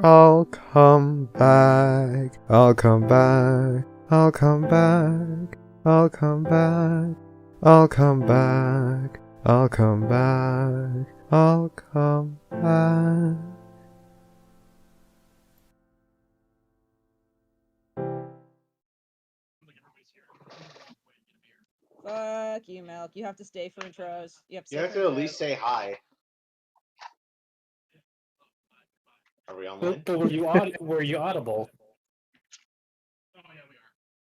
I'll come back. I'll come back. I'll come back. I'll come back. I'll come back. I'll come back. I'll come back. Fuck you, Milk. You have to stay for intros. You have to You stay have for to at intros. least say hi. Are we online? But were you audible?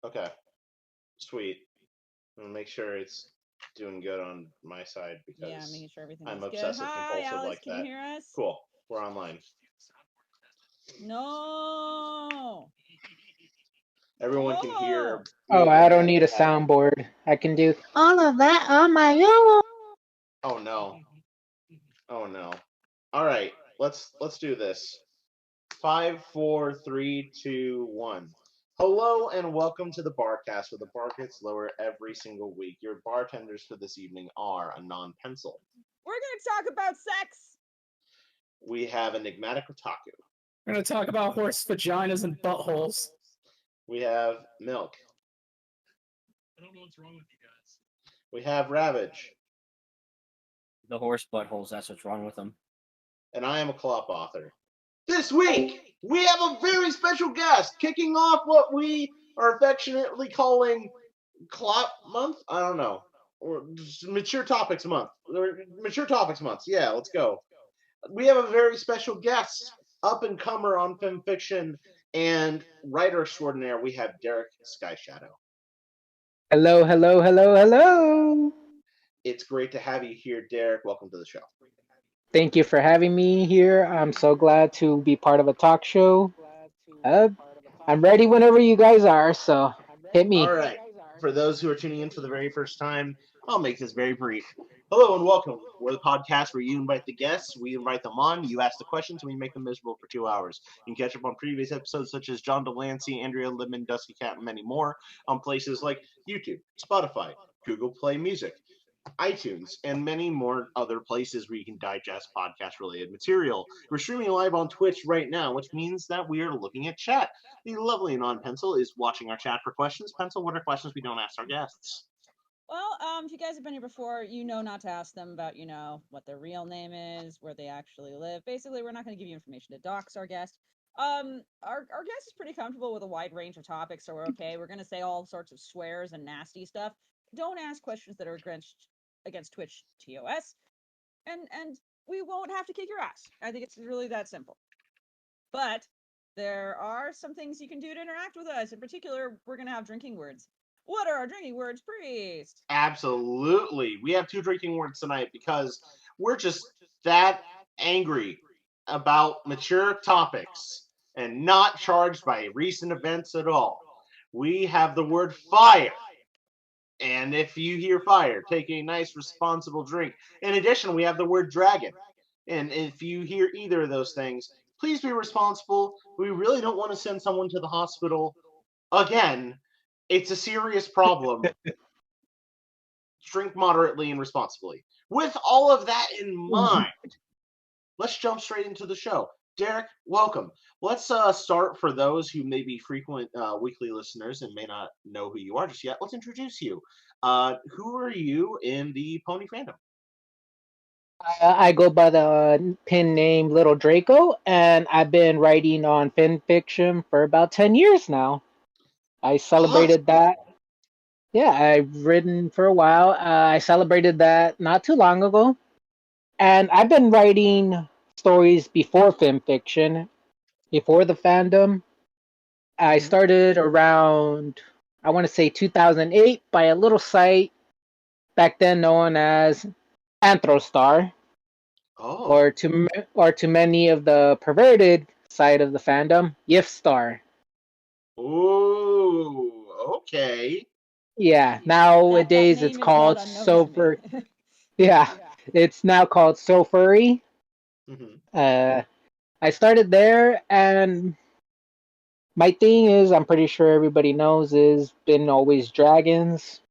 Okay. Sweet. I'm gonna make sure it's doing good on my side because Yeah, making sure everything I'm is good. obsessive Hi, compulsive Alice. like Can that. you hear us? Cool. We're online. No. Everyone can hear. Oh, I don't need a soundboard. I can do all of that on my own. Oh no. Oh no. All right. Let's do this. 5, 4, 3, 2, 1. Hello and welcome to the Barcast, where the bar gets lower every single week. Your bartenders for this evening are Anon Pencil. We're gonna talk about sex. We have Enigmatic Otaku. We're gonna talk about horse vaginas and buttholes. We have Milk. I don't know what's wrong with you guys. We have Ravage. The horse buttholes, that's what's wrong with them. And I am a Clop author. This week, we have a very special guest kicking off what we are affectionately calling Clop Month. I don't know. Or Mature Topics Month. Mature Topics Month. Yeah, let's go. We have a very special guest, up and comer on film fiction and writer extraordinaire. We have Derek Skyshadow. Hello, hello, hello, hello. It's great to have you here, Derek. Welcome to the show. Thank you for having me here. I'm so glad to be part of a talk show. I'm ready whenever you guys are, so hit me. All right. For those who are tuning in for the very first time, I'll make this very brief. Hello and welcome. We're the podcast where you invite the guests, we invite them on, you ask the questions, and we make them miserable for 2 hours. You can catch up on previous episodes such as John Delancey, Andrea Lemon, Dusty Cat, and many more on places like YouTube, Spotify, Google Play Music, iTunes, and many more other places where you can digest podcast related material. We're streaming live on Twitch right now, which means that we are looking at chat. The lovely Anon Pencil is watching our chat for questions. Pencil, what are questions we don't ask our guests? Well, if you guys have been here before, you know not to ask them about, what their real name is, where they actually live. Basically, we're not going to give you information to dox our guest. Our guest is pretty comfortable with a wide range of topics, so we're okay. We're going to say all sorts of swears and nasty stuff. Don't ask questions that are against Twitch TOS, and we won't have to kick your ass. I think it's really that simple. But there are some things you can do to interact with us. In particular, we're going to have drinking words. What are our drinking words, Priest? Absolutely. We have 2 drinking words tonight because we're just that angry about mature topics and not charged by recent events at all. We have the word fire. And if you hear fire, take a nice responsible drink. In addition, we have the word dragon. And if you hear either of those things, please be responsible. We really don't want to send someone to the hospital. Again, it's a serious problem. Drink moderately and responsibly. With all of that in mind, let's jump straight into the show. Derek, welcome. Let's start for those who may be frequent weekly listeners and may not know who you are just yet. Let's introduce you. Who are you in the pony fandom? I go by the pin name Little Draco, and I've been writing on fan fiction for about 10 years now. I celebrated that. Yeah, I've written for a while. I celebrated that not too long ago. And I've been writing stories before fan fiction, before the fandom. I started around, I want to say 2008, by a little site back then known as Anthrostar, Oh. or to many of the perverted side of the fandom, Yifstar. Ooh, okay. Yeah, That nowadays name it's is not called unknown So to me. Yeah, it's now called So Furry. Mm-hmm. I started there, and my thing is, I'm pretty sure everybody knows, is been always dragons.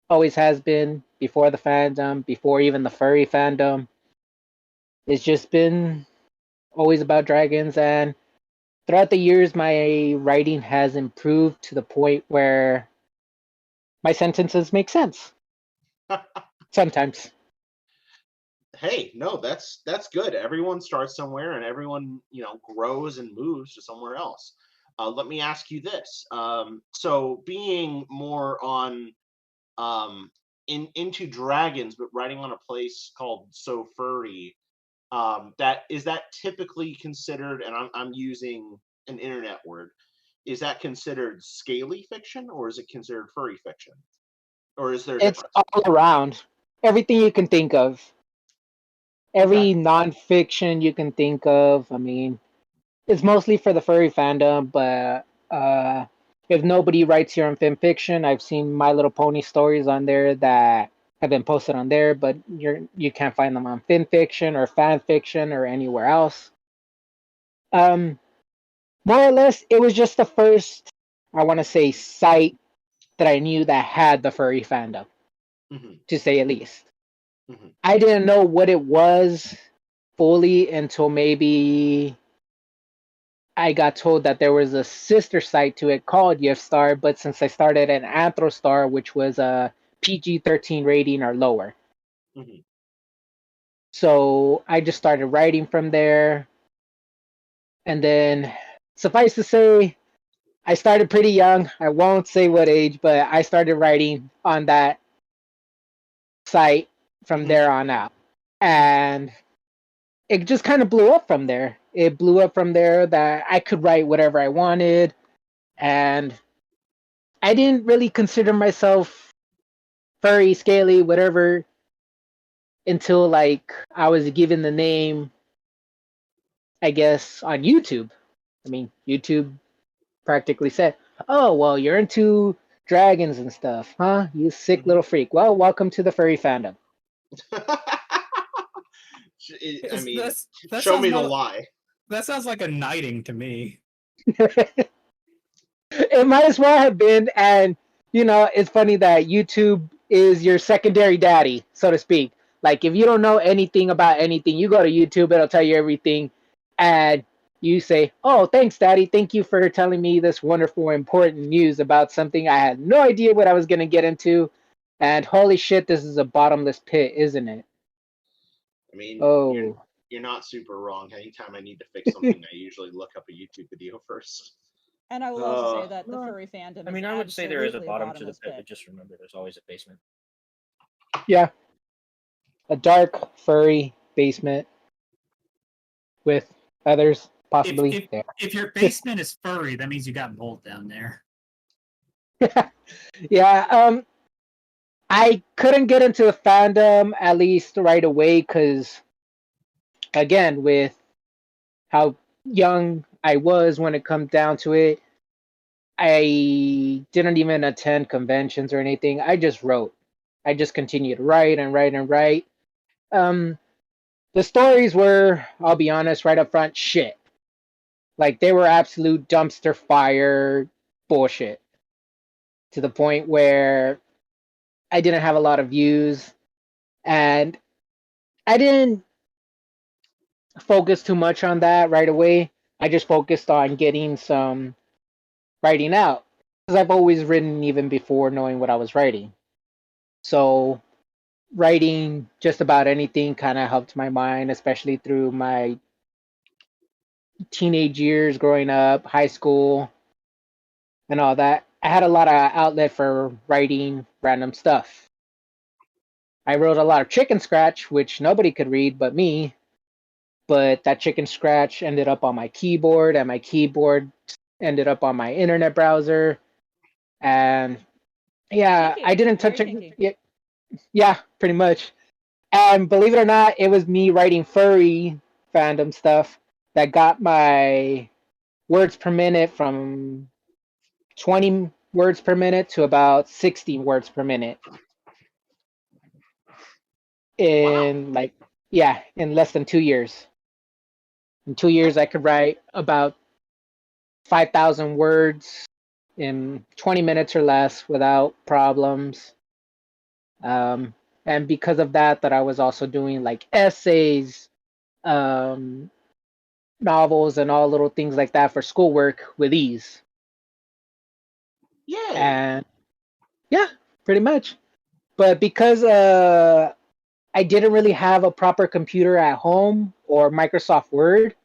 Always has been before the fandom, before even the furry fandom. It's just been always about dragons, and throughout the years, my writing has improved to the point where my sentences make sense sometimes. Hey, no, that's good. Everyone starts somewhere, and everyone grows and moves to somewhere else. Let me ask you this. So being more on into dragons, but writing on a place called So Furry, that is that typically considered, and I'm using an internet word, is that considered scaly fiction or is it considered furry fiction? Or is there a It's difference? all around. Everything you can think of. Okay. Every nonfiction you can think of. I mean, it's mostly for the furry fandom, but if nobody writes your own fan fiction, I've seen My Little Pony stories on there that have been posted on there, but you can't find them on fan fiction or fan fiction or anywhere else. Um, More or less, it was just the first, I want to say, site that I knew that had the furry fandom, Hmm. to say at least. Hmm. I didn't know what it was fully until maybe I got told that there was a sister site to it called Star, but since I started at Anthrostar, which was a PG-13 rating or lower, Hmm. so I just started writing from there. And then, suffice to say, I started pretty young. I won't say what age, but I started writing on that site from Hmm. there on out. And it just kind of blew up from there. It blew up from there that I could write whatever I wanted. And I didn't really consider myself furry, scaly, whatever, until like I was given the name, I guess, on YouTube. I mean, YouTube practically said, "Oh, well, you're into dragons and stuff, huh? You sick Hmm. little freak. Well, welcome to the furry fandom." I mean, That show sounds me the more. lie. That sounds like a knighting to me. It might as well have been. And, it's funny that YouTube is your secondary daddy, so to speak. Like, if you don't know anything about anything, you go to YouTube, it'll tell you everything. And you say, "Oh, thanks, daddy. Thank you for telling me this wonderful, important news about something I had no idea what I was going to get into. And holy shit, this is a bottomless pit, isn't it?" I mean, Oh, you're not super wrong. Anytime I need to fix something, I usually look up a YouTube video first. And I will also Uh, say that the Well, furry fandom I is mean, I would say there is a absolutely a bottom to the bottomless pit, pit. but just remember, there's always a basement. yeah. A dark, furry basement with others If possibly if there. if your basement is furry, that means you got mold down there. Yeah, I couldn't get into the fandom at least right away because, again, with how young I was when it comes down to it, I didn't even attend conventions or anything. I just wrote. I just continued to write and write and write. Um, the stories were, I'll be honest, right up front, shit. Like they were absolute dumpster fire bullshit to the point where I didn't have a lot of views and I didn't focus too much on that right away. I just focused on getting some writing out because I've always written even before knowing what I was writing. So writing just about anything kind of helped my mind, especially through my teenage years, growing up, high school, and all that. I had a lot of outlet for writing random stuff. I wrote a lot of chicken scratch, which nobody could read but me. But that chicken scratch ended up on my keyboard, and my keyboard ended up on my internet browser. And yeah, I Kinky, didn't very touch it. kinky. Yeah, yeah, pretty much. And believe it or not, it was me writing furry fandom stuff that got my words per minute from 20 words per minute to about 60 words per minute wow. in like, yeah, in less than 2 years. In 2 years, I could write about 5,000 words in 20 minutes or less without problems. Um, and because of that, I was also doing like essays, um, novels and all little things like that for schoolwork with ease. Yay! And yeah, pretty much. But because I didn't really have a proper computer at home or Microsoft Word,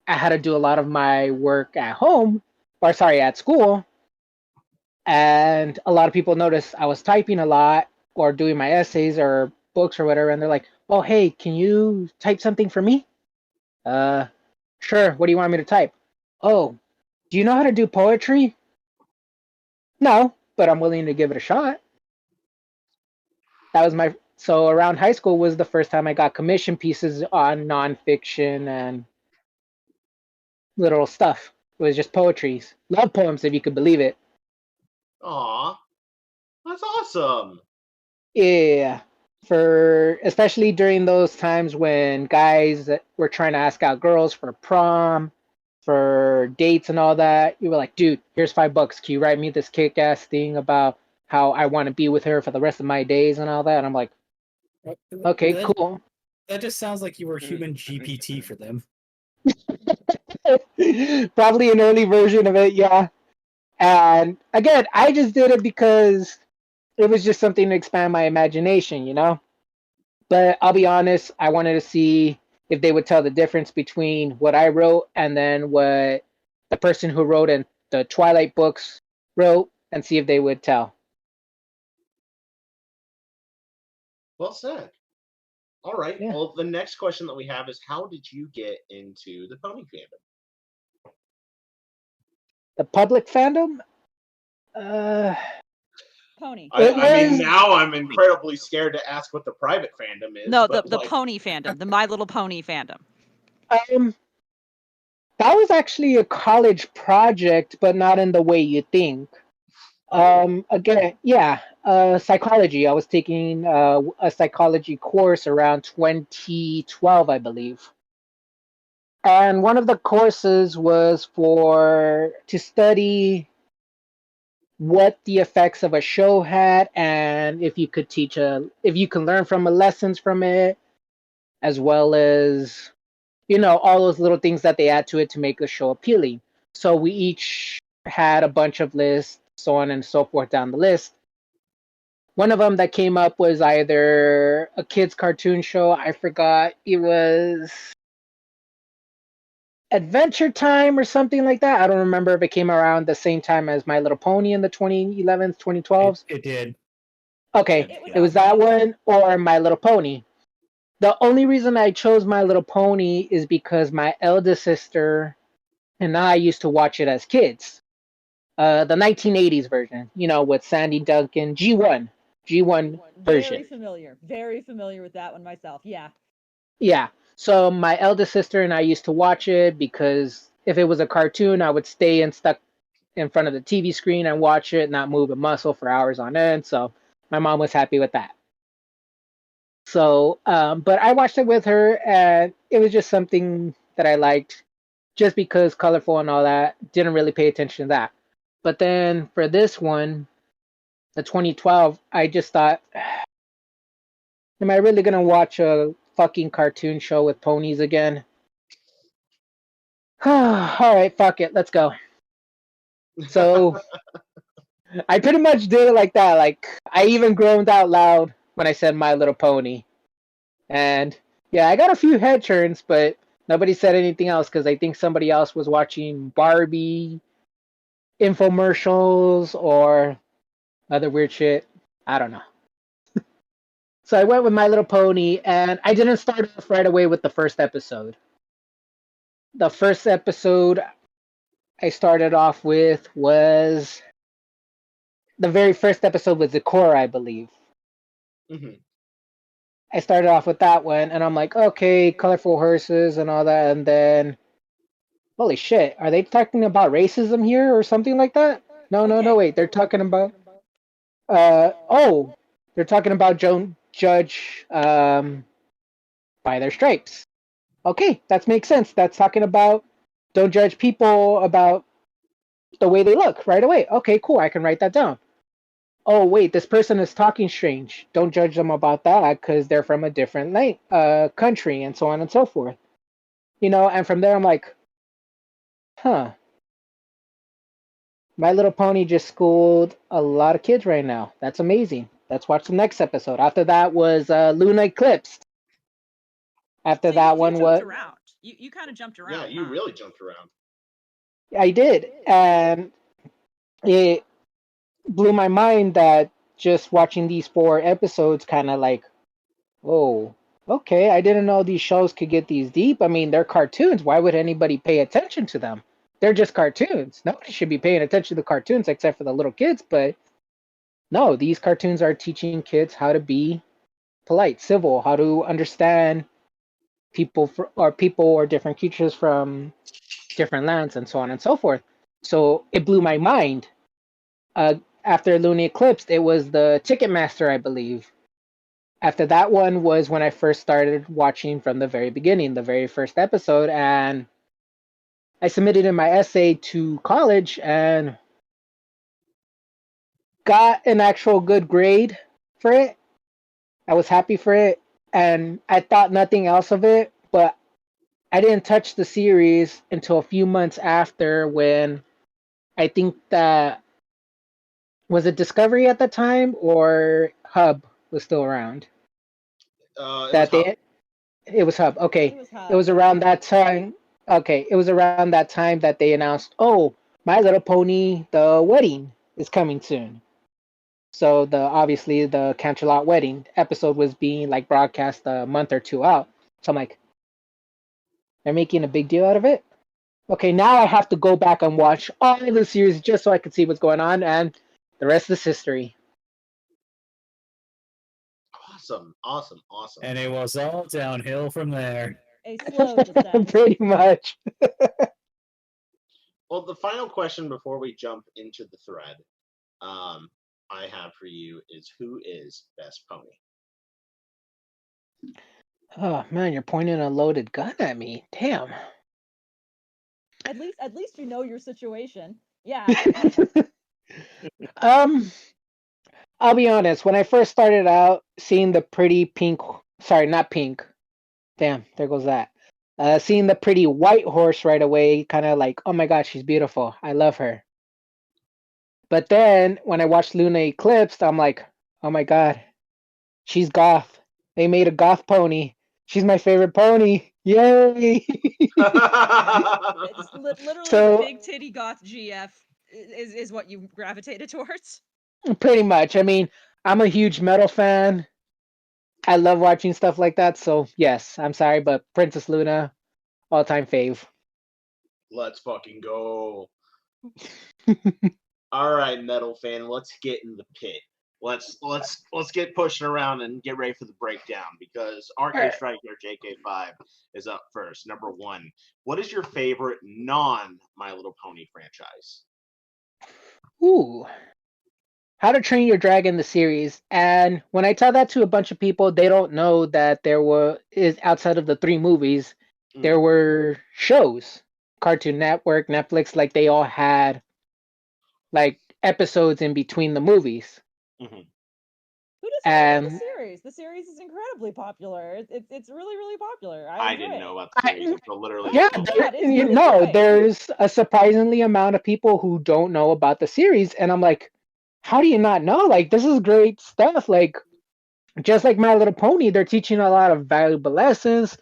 I had to do a lot of my work at home, or sorry, at school. And a lot of people noticed I was typing a lot or doing my essays or books or whatever, and they're like, "Oh, hey, can you type something for me?" Uh, sure. What do you want me to type? Oh, do you know how to do poetry? No, but I'm willing to give it a shot. That was my so around high school was the first time I got commission pieces on nonfiction and little stuff. It was just poetries, love poems, if you could believe it. Aw, that's awesome. Yeah, for especially during those times when guys were trying to ask out girls for prom, for dates and all that. You were like, dude, here's $5. Can you write me this kick-ass thing about how I want to be with her for the rest of my days and all that? And I'm like, okay, that, cool. that just sounds like you were human GPT for them. Probably an early version of it, yeah. And again, I just did it because it was just something to expand my imagination, you know? But I'll be honest, I wanted to see if they would tell the difference between what I wrote and then what the person who wrote in the Twilight books wrote and see if they would tell. Well said. All right. Yeah. Well, the next question that we have is, how did you get into the pony fandom? The public fandom? Pony. I mean, now I'm incredibly scared to ask what the private fandom is. No, but the pony fandom, the My Little Pony fandom. That was actually a college project, but not in the way you think. Again, yeah, psychology. I was taking a psychology course around 2012, I believe. And one of the courses was for to study what the effects of a show had and if you could if you can learn from lessons from it, as well as all those little things that they add to it to make the show appealing. So we each had a bunch of lists, so on and so forth down the list. One of them that came up was either a kids cartoon show. I forgot, it was Adventure Time or something like that. I don't remember if it came around the same time as My Little Pony in the 2011s, 2012s. It did. Okay, It it was that one or My Little Pony. The only reason I chose My Little Pony is because my eldest sister and I used to watch it as kids. The 1980s version, with Sandy Duncan, G1 version. Very familiar with that one myself. Yeah. Yeah. So my eldest sister and I used to watch it because if it was a cartoon, I would stay and stuck in front of the TV screen and watch it, not move a muscle for hours on end. So my mom was happy with that. So, but I watched it with her, and it was just something that I liked, just because colorful and all that. Didn't really pay attention to that. But then for this one, the 2012, I just thought, am I really gonna watch a fucking cartoon show with ponies again? All right, fuck it, let's go. So I pretty much did it like that. Like I even groaned out loud when I said My Little Pony. And yeah, I got a few head turns, but nobody said anything else because I think somebody else was watching Barbie infomercials or other weird shit. I don't know. So I went with My Little Pony, and I didn't start off right away with the first episode. The first episode I started off with was the very first episode was Zikora, I believe. Mm-hmm. I started off with that one, and I'm like, okay, colorful horses and all that, and then, holy shit, are they talking about racism here or something like that? No, wait, they're talking about, they're talking about judge by their stripes. Okay, that makes sense. That's talking about don't judge people about the way they look right away. Okay, cool, I can write that down. Oh wait, this person is talking strange. Don't judge them about that because they're from a different country and so on and so forth. And from there I'm like, Huh. My Little Pony just schooled a lot of kids right now. That's amazing. Let's watch the next episode. After that was Luna Eclipsed. After So you, that you one jumped was around. You kind of jumped Yeah, around. you huh? really jumped around. I did, and it blew my mind that just watching these 4 episodes kind of like, oh, okay, I didn't know these shows could get these deep. I mean, they're cartoons. Why would anybody pay attention to them? They're just cartoons. Nobody should be paying attention to the cartoons except for the little kids, but no, these cartoons are teaching kids how to be polite, civil, how to understand people or different creatures from different lands and so on and so forth. So it blew my mind. After Luna Eclipsed, it was the Ticketmaster, I believe. After that one was when I first started watching from the very beginning, the very first episode, and I submitted in my essay to college and got an actual good grade for it. I was happy for it, and I thought nothing else of it, but I didn't touch the series until a few months after when I think that was it Discovery at the time or Hub was still around. It was That Hub. they It was Hub. Okay. It was It Hub. was around that time. Okay. It was around that time that they announced, oh, My Little Pony, the wedding is coming soon. So obviously the Canterlot wedding episode was being like broadcast a month or two out. So I'm like, they're making a big deal out of it. Okay, now I have to go back and watch all of the series just so I can see what's going on, and the rest is history. Awesome. And it was all downhill from there. A slow descent. Pretty much. Well, the final question before we jump into the thread I have for you is who is best pony? Oh man, you're pointing a loaded gun at me. Damn. At least you know your situation. Yeah. um, I'll be honest. When I first started out, seeing the pretty pink, sorry, not pink. Damn, there goes that. Seeing the pretty white horse right away, kind of like, oh my god, she's beautiful. I love her. But then when I watched Luna Eclipsed, I'm like, oh my god, she's goth. They made a goth pony. She's my favorite pony. Yay! It's literally So big titty goth GF is what you gravitated towards. pretty much. I mean, I'm a huge metal fan. I love watching stuff like that. So yes, I'm sorry, but Princess Luna, all time fave. Let's fucking go. All right, metal fan, let's get in the pit. Let's get pushing around and get ready for the breakdown because Arcade Striker JK5 is up first. Number 1, what is your favorite non My Little Pony franchise? Ooh. How to Train Your Dragon the series. And when I tell that to a bunch of people, they don't know that is outside of the 3 movies, there were shows. Cartoon Network, Netflix, like they all had like episodes in between the movies. Mm-hmm. Who doesn't know about the series? The series is incredibly popular. It's really, really popular. I didn't know about the series until literally. Yeah, great. there's a surprisingly amount of people who don't know about the series, and I'm like, how do you not know? Like, this is great stuff. Like, just like My Little Pony, they're teaching a lot of valuable lessons.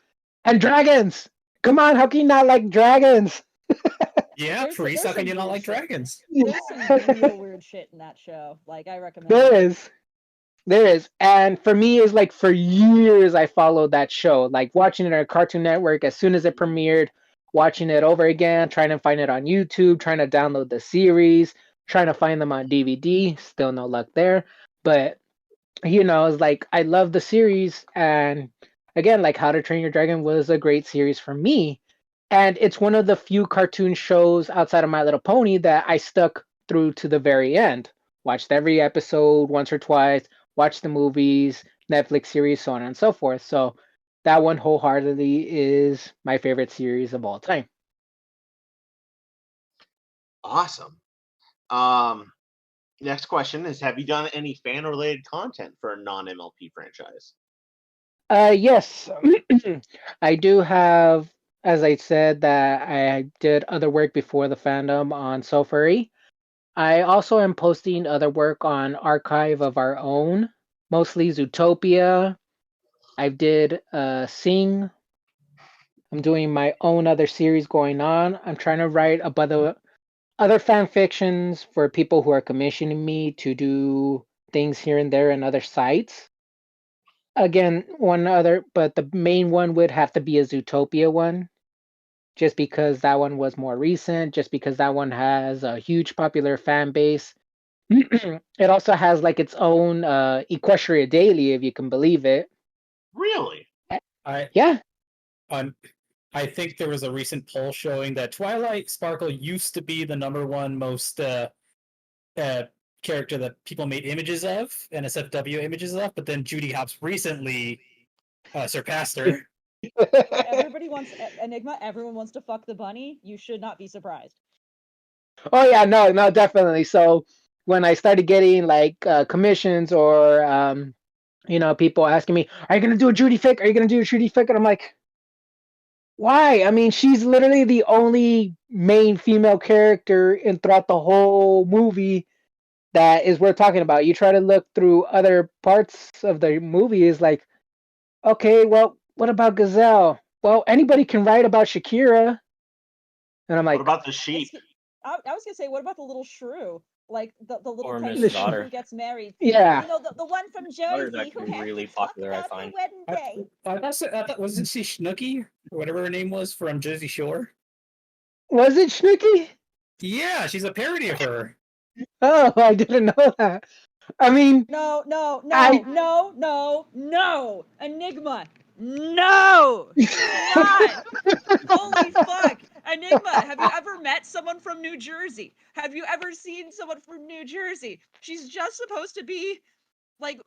And dragons! Come on, how can you not like dragons? Yeah, Priest, how can you not like dragons? There's some real weird shit in that show. Like, I recommend There it. is. There is. And for me, it's like for years I followed that show. Like watching it on Cartoon Network as soon as it premiered, watching it over again, trying to find it on YouTube, trying to download the series, trying to find them on DVD. Still no luck there. But it's like I love the series, and again, like How to Train Your Dragon was a great series for me. And it's one of the few cartoon shows outside of My Little Pony that I stuck through to the very end. Watched every episode once or twice, watched the movies, Netflix series, so on and so forth. So that one wholeheartedly is my favorite series of all time. Awesome. Next question is, have you done any fan related content for a non-MLP franchise? Yes. I do have as I said, that I did other work before the fandom on SoFurry. I also am posting other work on Archive of Our Own, mostly Zootopia. I did Sing. I'm doing my own other series going on. I'm trying to write about other fan fictions for people who are commissioning me to do things here and there and other sites. Again, one other, but the main one would have to be a Zootopia one, just because that one was more recent, just because that one has a huge popular fan base. It also has like its own Equestria Daily, if you can believe it. Really? I Yeah. I think there was a recent poll showing that Twilight Sparkle used to be the #1 most character that people made images of, NSFW images of, but then Judy Hopps recently surpassed her. When everybody wants Enigma, everyone wants to fuck the bunny. You should not be surprised. Oh yeah, no, definitely. So when I started getting like commissions or people asking me, "Are you gonna do a Judy fic? Are you gonna do a Judy fic?" And I'm like, why? I mean, she's literally the only main female character in throughout the whole movie that is worth talking about. You try to look through other parts of the movie, is like, okay, well, what about Gazelle? Well, anybody can write about Shakira. And I'm What like, about the sheep? I was gonna say, what about the little shrew? Like the little Or tiny Mrs. sheep Otter. who gets married. yeah. You know, the one from Otter's Jersey who actually has really to talk popular, I about the find. wedding day. I thought wasn't she Snooki or whatever her name was from Jersey Shore? Was it Snooki? Yeah, she's a parody of her. Oh, I didn't know that. I mean, No, I no, Enigma, no, do not. Holy fuck, Enigma! Have you ever met someone from New Jersey? Have you ever seen someone from New Jersey? She's just supposed to be like.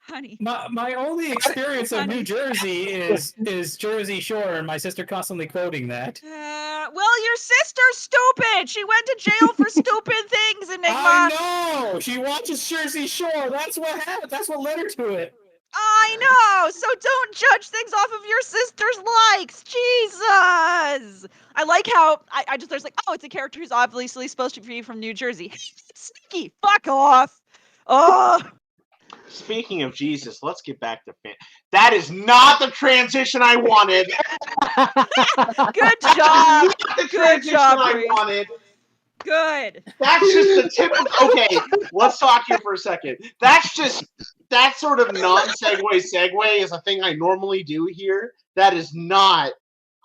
Honey. My only experience of New Jersey is Jersey Shore, and my sister constantly quoting that. Well, your sister's stupid. She went to jail for stupid things, Enigma. I know. She watches Jersey Shore. That's what happened. That's what led her to it. I know. So don't judge things off of your sister's likes. Jesus. I like how I just there's like, oh, it's a character who's obviously supposed to be from New Jersey. It's sneaky. Fuck off. Oh. Speaking of Jesus, let's get back to fan. That is not the transition I wanted. Good job. The Good transition job, I Priest. wanted. Good. That's just the typical. Okay, let's talk here for a second. That's just that sort of non-segue segue is a thing I normally do here. That is not.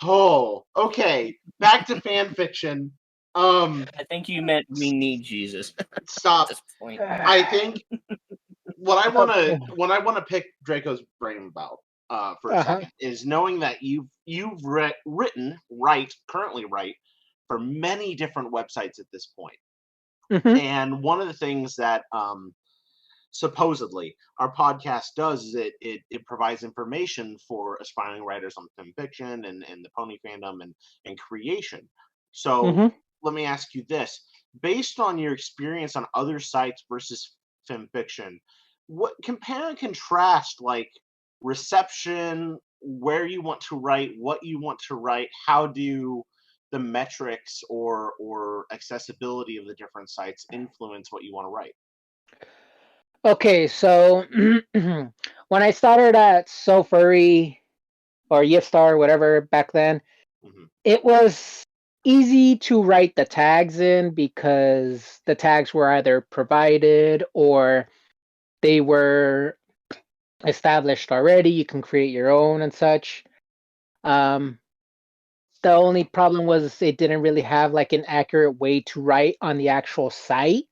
Oh, okay. Back to fan fiction. I think you meant we need Jesus Stop. at this point. I think what I want to pick Draco's brain about for a second is knowing that you've currently write for many different websites at this point. Mhm. And one of the things that supposedly our podcast does is it provides information for aspiring writers on film fiction and the pony fandom and creation. So Mhm. let me ask you this: based on your experience on other sites versus film fiction, what compare and contrast like reception, where you want to write, what you want to write, how do the metrics or accessibility of the different sites influence what you want to write? Okay, so when I started at SoFurry or Yifstar, whatever back then, Mhm. it was easy to write the tags in because the tags were either provided or they were established already. You can create your own and such. Um, the only problem was it didn't really have like an accurate way to write on the actual site.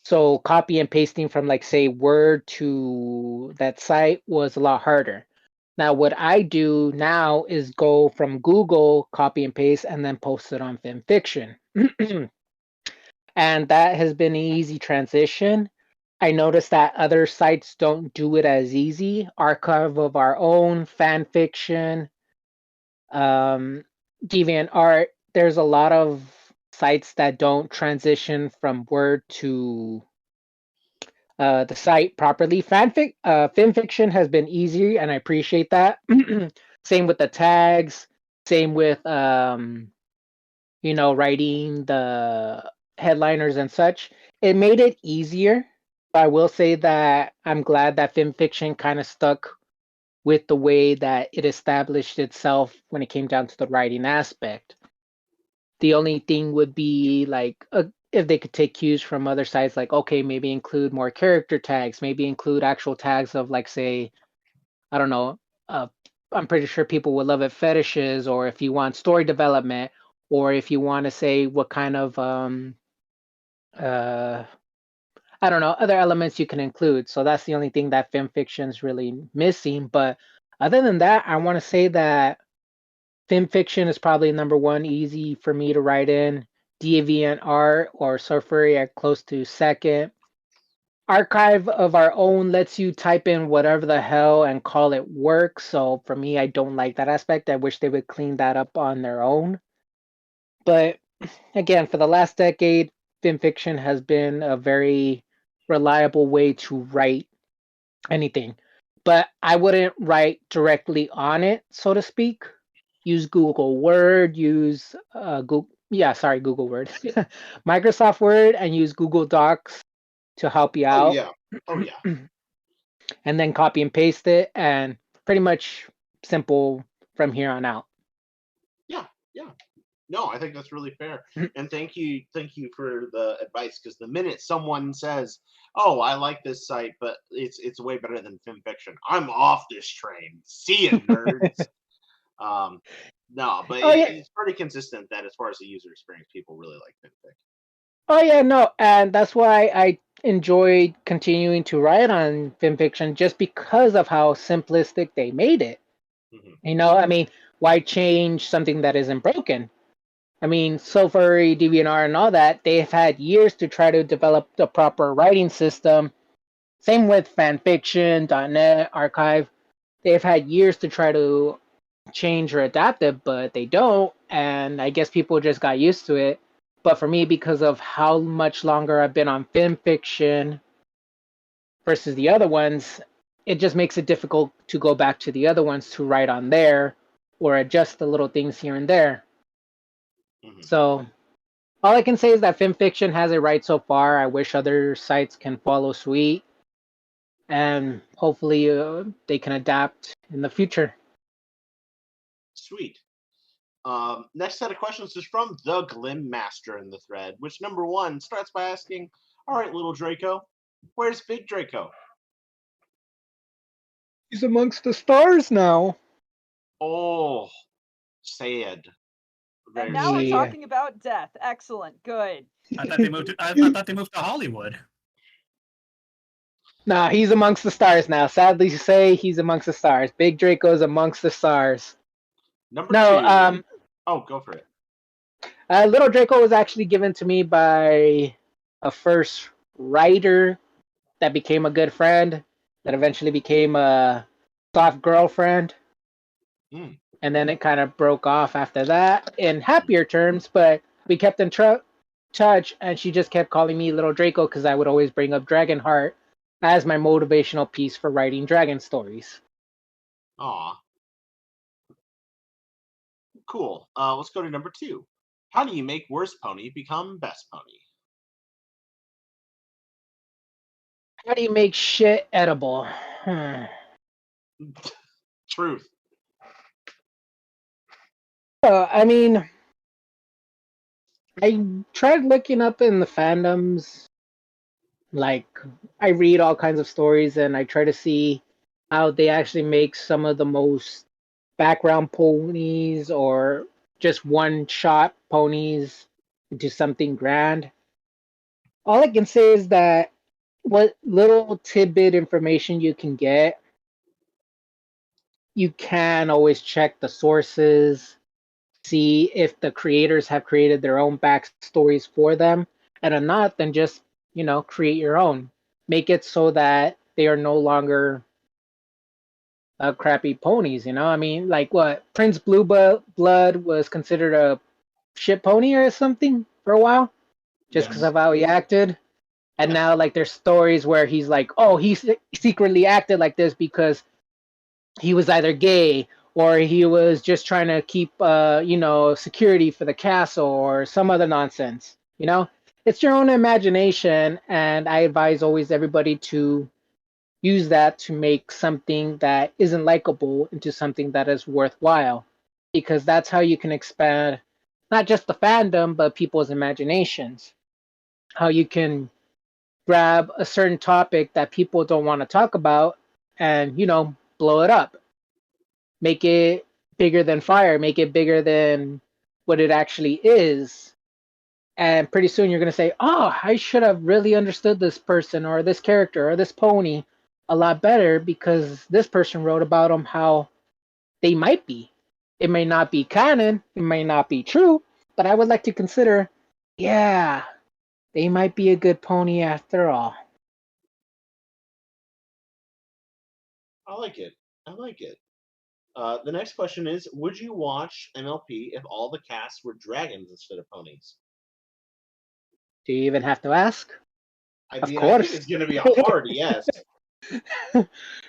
So copy and pasting from like say Word to that site was a lot harder. Now what I do now is go from Google, copy and paste, and then post it on FinFiction. And that has been an easy transition. I noticed that other sites don't do it as easy. Archive of Our Own, fan fiction, um, DeviantArt. There's a lot of sites that don't transition from Word to the site properly. Fan fiction has been easy, and I appreciate that. Same with the tags. Same with writing the headliners and such. It made it easier. But I will say that I'm glad that film fiction kind of stuck with the way that it established itself when it came down to the writing aspect. The only thing would be like if they could take cues from other sites, like okay, maybe include more character tags, maybe include actual tags of like say, I don't know, uh, I'm pretty sure people would love it fetishes, or if you want story development, or if you want to say what kind of uh I don't know, other elements you can include. So that's the only thing that film fiction's really missing. But other than that, I want to say that film fiction is probably number one, easy for me to write in. Deviant art or Surfery are close to second. Archive of Our Own lets you type in whatever the hell and call it work. So for me, I don't like that aspect. I wish they would clean that up on their own. But again, for the last decade, film fiction has been a very reliable way to write anything. But I wouldn't write directly on it, so to speak. Use Google Word, use Google Word, Microsoft Word, and use Google Docs to help you Oh out, yeah. Oh yeah. and then copy and paste it, and pretty much simple from here on out. Yeah. Yeah. No, I think that's really fair. And thank you for the advice, because the minute someone says, "Oh, I like this site, but it's way better than film fiction," I'm off this train. See you, nerds. um, no, but Oh yeah, it's pretty consistent that as far as the user experience, people really like FinFic. oh yeah, no, and that's why I enjoyed continuing to write on film fiction just because of how simplistic they made it. Hmm. I mean, why change something that isn't broken? I mean, Sulfur, DeviantArt, and all that, they've had years to try to develop the proper writing system. Same with fanfiction, .NET, Archive. They've had years to try to change or adapt it, but they don't. And I guess people just got used to it. But for me, because of how much longer I've been on film fiction versus the other ones, it just makes it difficult to go back to the other ones to write on there or adjust the little things here and there. Hmm. So all I can say is that film fiction has it right so far. I wish other sites can follow suit, and hopefully they can adapt in the future. Sweet. Next set of questions is from the Glim Master in the thread, which number one starts by asking, "All right, little Draco, where's Big Draco?" He's amongst the stars now. Oh, sad. Very And now we're sad. Yeah. talking about death. Excellent. Good. I thought they moved. I thought they moved to Hollywood. Nah, he's amongst the stars now. Sadly to say, he's amongst the stars. Big Draco's amongst the stars. Number No, two. Oh, go for it. Little Draco was actually given to me by a first writer that became a good friend, that eventually became a soft girlfriend. Mm. And then it kind of broke off after that in happier terms, but we kept in touch, and she just kept calling me Little Draco because I would always bring up Dragonheart as my motivational piece for writing dragon stories. Aw. Cool. Let's go to number two. How do you make worst pony become best pony? How do you make shit edible? Truth. I mean, I tried looking up in the fandoms. Like, I read all kinds of stories and I try to see how they actually make some of the most background ponies or just one shot ponies into something grand. All I can say is that what little tidbit information you can get, you can always check the sources, see if the creators have created their own backstories for them. And if not, then just, create your own. Make it so that they are no longer crappy ponies, I mean, like what? Prince Blood was considered a shit pony or something for a while, just because Yes. of how he acted. And now, like, there's stories where he's like, oh, he secretly acted like this because he was either gay or he was just trying to keep security for the castle or some other nonsense. It's your own imagination, and I advise always everybody to use that to make something that isn't likable into something that is worthwhile, because that's how you can expand not just the fandom but people's imaginations. How you can grab a certain topic that people don't want to talk about and blow it up, make it bigger than fire, make it bigger than what it actually is. And pretty soon you're going to say, oh, I should have really understood this person or this character or this pony a lot better because this person wrote about them how they might be. It may not be canon, it may not be true, but I would like to consider, yeah, they might be a good pony after all. I like it. I like it. The next question is: would you watch MLP if all the casts were dragons instead of ponies? Do you even have to ask? I Of mean, I think course. it's going to be a hard yes.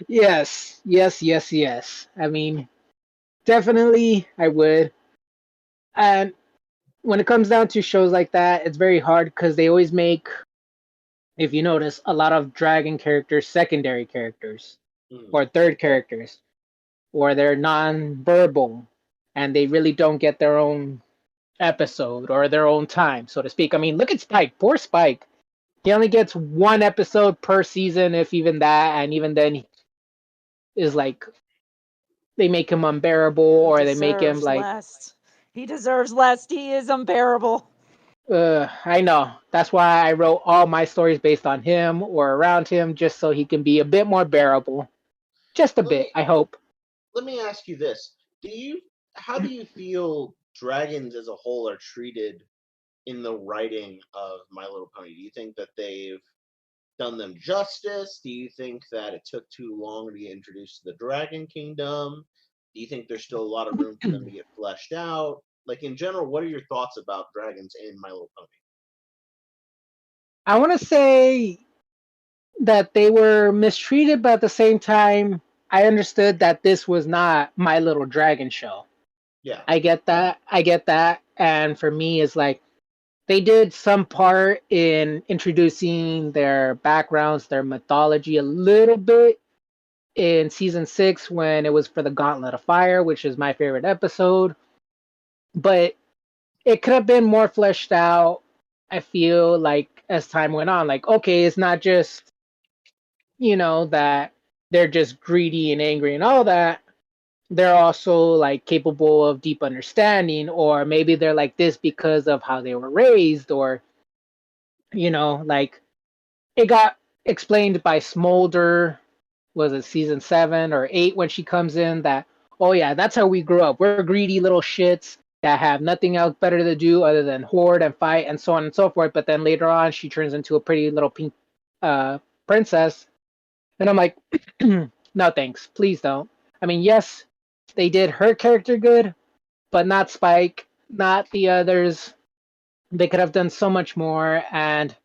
Yes, yes, yes, yes. I mean, definitely I would. And when it comes down to shows like that, it's very hard because they always make, if you notice, a lot of dragon characters secondary characters or third characters, or they're non-verbal and they really don't get their own episode or their own time, so to speak. I mean, look at Spike. Poor Spike. He only gets one episode per season, if even that, and even then is like they make him unbearable or they make him like less. He deserves less. He is unbearable. I know. That's why I wrote all my stories based on him or around him, just so he can be a bit more bearable. Just a bit, I hope. Let me ask you this: how do you feel dragons as a whole are treated in the writing of My Little Pony? Do you think that they've done them justice? Do you think that it took too long to get introduced to the Dragon Kingdom? Do you think there's still a lot of room for them to get fleshed out? Like, in general, what are your thoughts about dragons in My Little Pony? I want to say that they were mistreated, but at the same time, I understood that this was not My Little Dragon show. Yeah. I get that. I get that. And for me, it's like they did some part in introducing their backgrounds, their mythology a little bit in season 6 when it was for the Gauntlet of Fire, which is my favorite episode. But it could have been more fleshed out, I feel like, as time went on. Like, okay, it's not just, that they're just greedy and angry and all that. They're also like capable of deep understanding, or maybe they're like this because of how they were raised, or, like it got explained by Smolder, was it season 7 or 8 when she comes in, that, oh yeah, that's how we grew up. We're greedy little shits that have nothing else better to do other than hoard and fight and so on and so forth. But then later on, she turns into a pretty little pink princess. And I'm like, no thanks, please don't. I mean, yes, they did her character good, but not Spike, not the others. They could have done so much more. And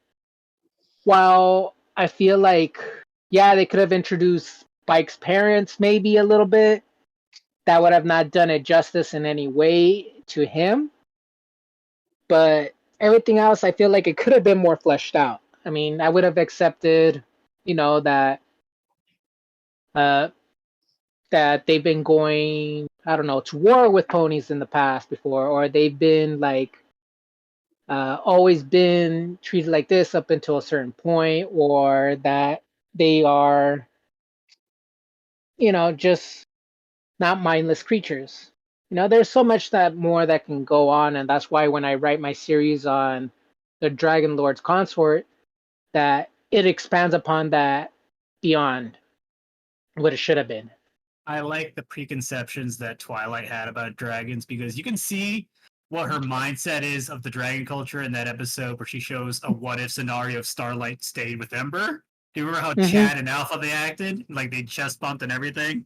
while I feel like, yeah, they could have introduced Spike's parents maybe a little bit, that would have not done it justice in any way to him. But everything else, I feel like it could have been more fleshed out. I mean, I would have accepted, that uh, that they've been going, I don't know, to war with ponies in the past before, or they've been like always been treated like this up until a certain point, or that they are, just not mindless creatures. There's so much that more that can go on, and that's why when I write my series on the Dragon Lord's consort, that it expands upon that beyond what it should have been. I like the preconceptions that Twilight had about dragons because you can see what her mindset is of the dragon culture in that episode where she shows a what if scenario if Starlight stayed with Ember. Do you remember how Chad and Alpha they acted? Like they chest bumped and everything?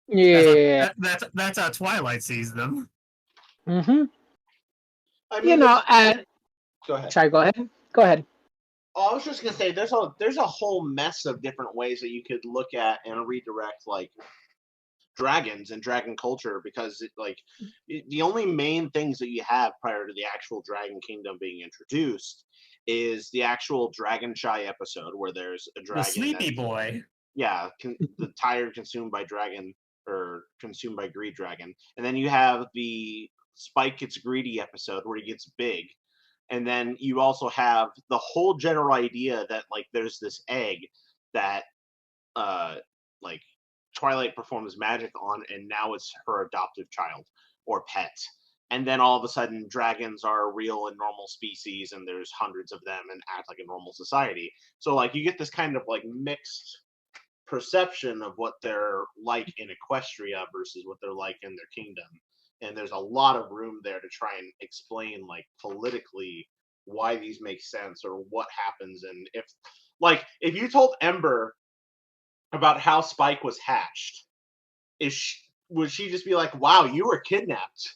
Yeah. That's how Twilight sees them. Mm-hmm. I mean, and go ahead. Sorry, go ahead. Go ahead. Oh, I was just gonna say there's a whole mess of different ways that you could look at and redirect like dragons and dragon culture, because the only main things that you have prior to the actual Dragon Kingdom being introduced is the actual Dragon Shy episode where there's a The dragon sleepy that's, boy. yeah, the tired consumed by dragon, or consumed by greed dragon. And then you have the Spike gets greedy episode where he gets big. And then you also have the whole general idea that like there's this egg that like Twilight performs magic on, and now it's her adoptive child or pet. And then all of a sudden, dragons are a real and normal species, and there's hundreds of them and act like a normal society. So like you get this kind of like mixed perception of what they're like in Equestria versus what they're like in their kingdom. And there's a lot of room there to try and explain like politically why these make sense or what happens. And if you told Ember about how Spike was hatched, would she just be like, "Wow, you were kidnapped"?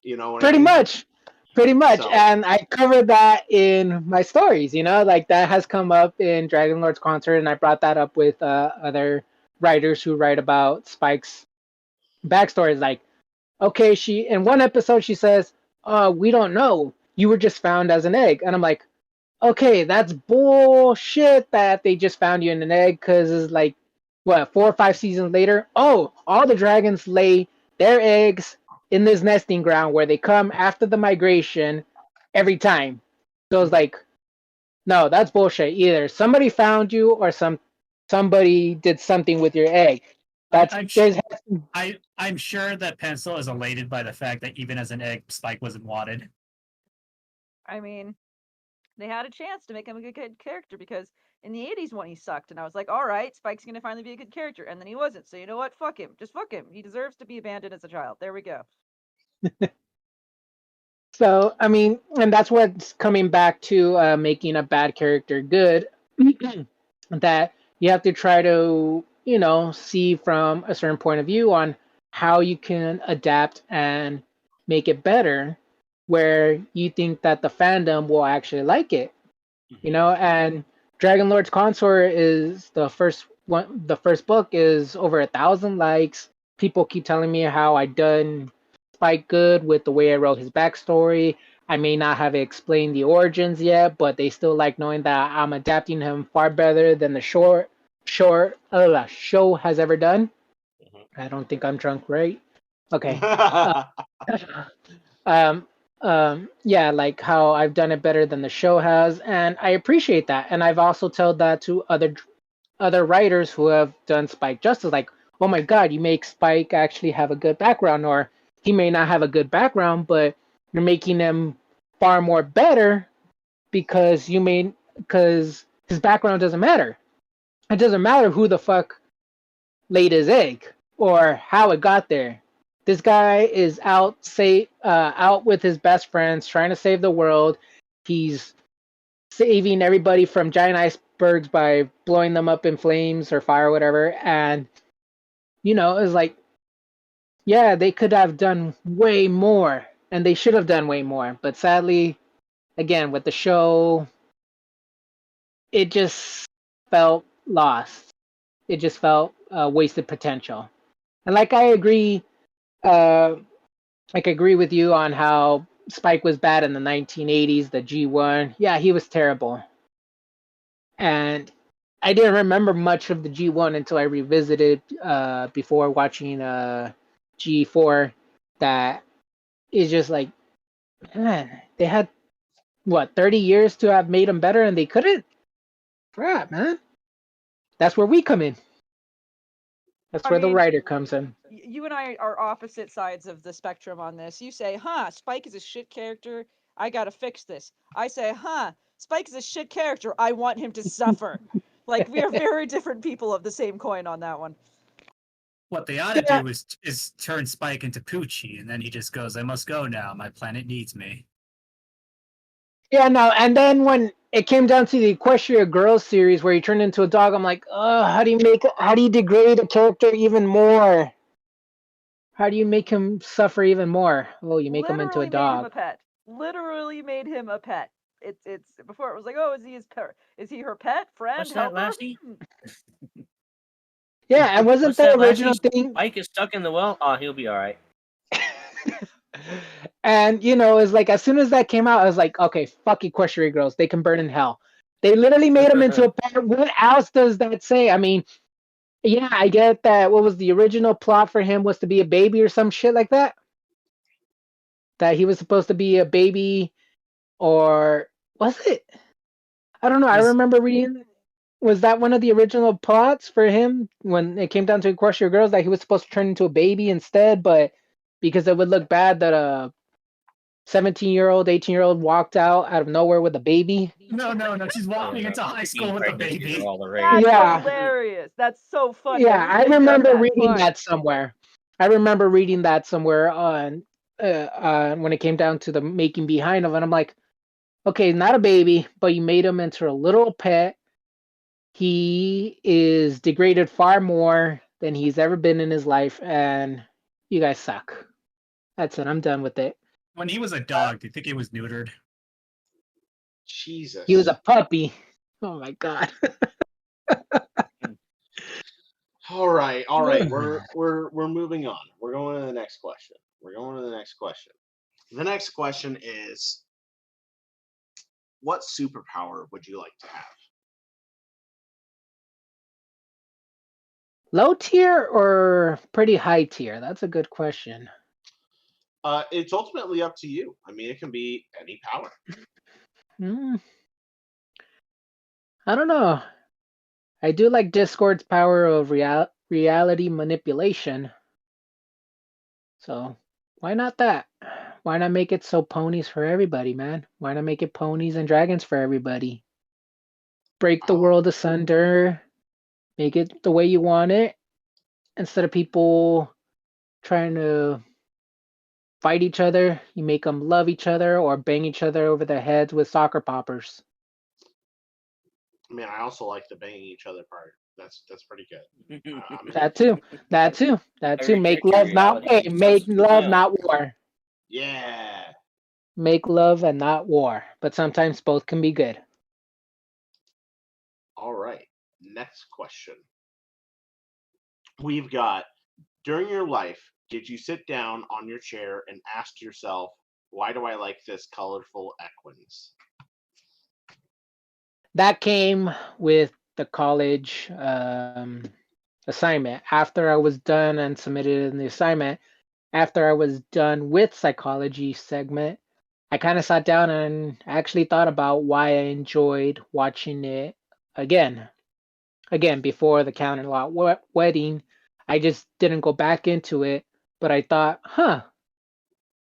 You know what I Pretty mean? much. Pretty much. So- And I covered that in my stories, like that has come up in Dragon Lord's Concert, and I brought that up with other writers who write about Spike's backstories. Like, okay, in one episode she says, we don't know. You were just found as an egg. And I'm like, okay, that's bullshit that they just found you in an egg, because it's like, what, 4 or 5 seasons later? Oh, all the dragons lay their eggs in this nesting ground where they come after the migration every time. So it's like, no, that's bullshit. Either somebody found you or somebody did something with your egg. That's I'm there's I'm sure that Pencil is elated by the fact that even as an egg, Spike wasn't wanted. I mean, they had a chance to make him a good character, because in the 80s when he sucked, and I was like, all right, Spike's going to finally be a good character. And then he wasn't. So you know what? Fuck him. Just fuck him. He deserves to be abandoned as a child. There we go. So, I mean, and that's what's coming back to making a bad character good. That you have to try to, see from a certain point of view on how you can adapt and make it better, where you think that the fandom will actually like it. And Dragon Lord's Consort is the first one. The first book is over 1,000 likes. People keep telling me how I done Spike good with the way I wrote his backstory. I may not have explained the origins yet, but they still like knowing that I'm adapting him far better than the show has ever done. I don't think I'm drunk, right? Okay. um, yeah, like how I've done it better than the show has, and I appreciate that. And I've also told that to other writers who have done Spike justice. Like, oh my God, you make Spike actually have a good background, or he may not have a good background, but you're making him far more better because his background doesn't matter. It doesn't matter who the fuck laid his egg or how it got there. This guy is out with his best friends trying to save the world. He's saving everybody from giant icebergs by blowing them up in flames or fire or whatever. And it's like, yeah, they could have done way more, and they should have done way more. But sadly, again, with the show, it just felt lost. It just felt wasted potential. And uh, I agree with you on how Spike was bad in the 1980s, the G1. Yeah, he was terrible. And I didn't remember much of the G1 until I revisited before watching G4. That is just like, man, they had, what, 30 years to have made him better and they couldn't? Crap, man. That's where we come in. That's I where the mean, writer comes in. You and I are opposite sides of the spectrum on this. You say, Spike is a shit character. I gotta fix this. I say, Spike is a shit character. I want him to suffer. Like, we are very different people of the same coin on that one. What they ought to Yeah. do is turn Spike into Poochie, and then he just goes, "I must go now. My planet needs me." Yeah, no, and then when it came down to the Equestria Girls series where he turned into a dog, I'm like, how do you degrade a character even more? How do you make him suffer even more? Oh, you make him into a Literally made him a dog. pet. Literally made him a pet. It's before it was like, oh, is he her pet, friend, What's that, helper? Lassie? Yeah, and wasn't What's the that last original thing? thing? Mike is stuck in the well. Oh, he'll be all right. And it's like as soon as that came out, I was like, okay, fuck Equestria Girls. They can burn in hell. They literally made them into a pet. What else does that say? I mean, yeah, I get that. What was the original plot for him was to be a baby or some shit like that? That he was supposed to be a baby, or was it? I don't know. I He's- remember reading. Was that one of the original plots for him when it came down to Equestria Girls, that he was supposed to turn into a baby instead, but because it would look bad that a 17-year-old, 18-year-old walked out of nowhere with a baby? No. She's walking into high school with a Pregnancies are baby. all the That's rage. Yeah. hilarious. That's so funny. Yeah, wish I they'd done remember that reading part. that somewhere. I remember reading that somewhere on when it came down to the making behind of it. I'm like, okay, not a baby, but you made him into a little pet. He is degraded far more than he's ever been in his life, and you guys suck. That's it. I'm done with it. When he was a dog, do you think he was neutered? Jesus. He was a puppy. Oh my god. All right. We're moving on. We're going to the next question. The next question is, what superpower would you like to have? Low tier or pretty high tier? That's a good question. It's ultimately up to you. I mean, it can be any power. Hmm. I don't know. I do like Discord's power of reality manipulation. So why not that? Why not make it so ponies for everybody, man? Why not make it ponies and dragons for everybody? Break the world asunder, make it the way you want it, instead of people trying to fight each other. You make them love each other or bang each other over their heads with soccer poppers. I mean, I also like the banging each other part. That's pretty good. That too. That too. That too. Every Make character in love, not reality hey, is make just love, female. not war. Yeah. Make love and not war. But sometimes both can be good. All right. Next question. We've got, during your life, did you sit down on your chair and ask yourself, why do I like this colorful equins? That came with the college assignment. After I was done and submitted in the assignment, after I was done with psychology segment, I kind of sat down and actually thought about why I enjoyed watching it again. Again, before the counter lot wedding, I just didn't go back into it, but I thought,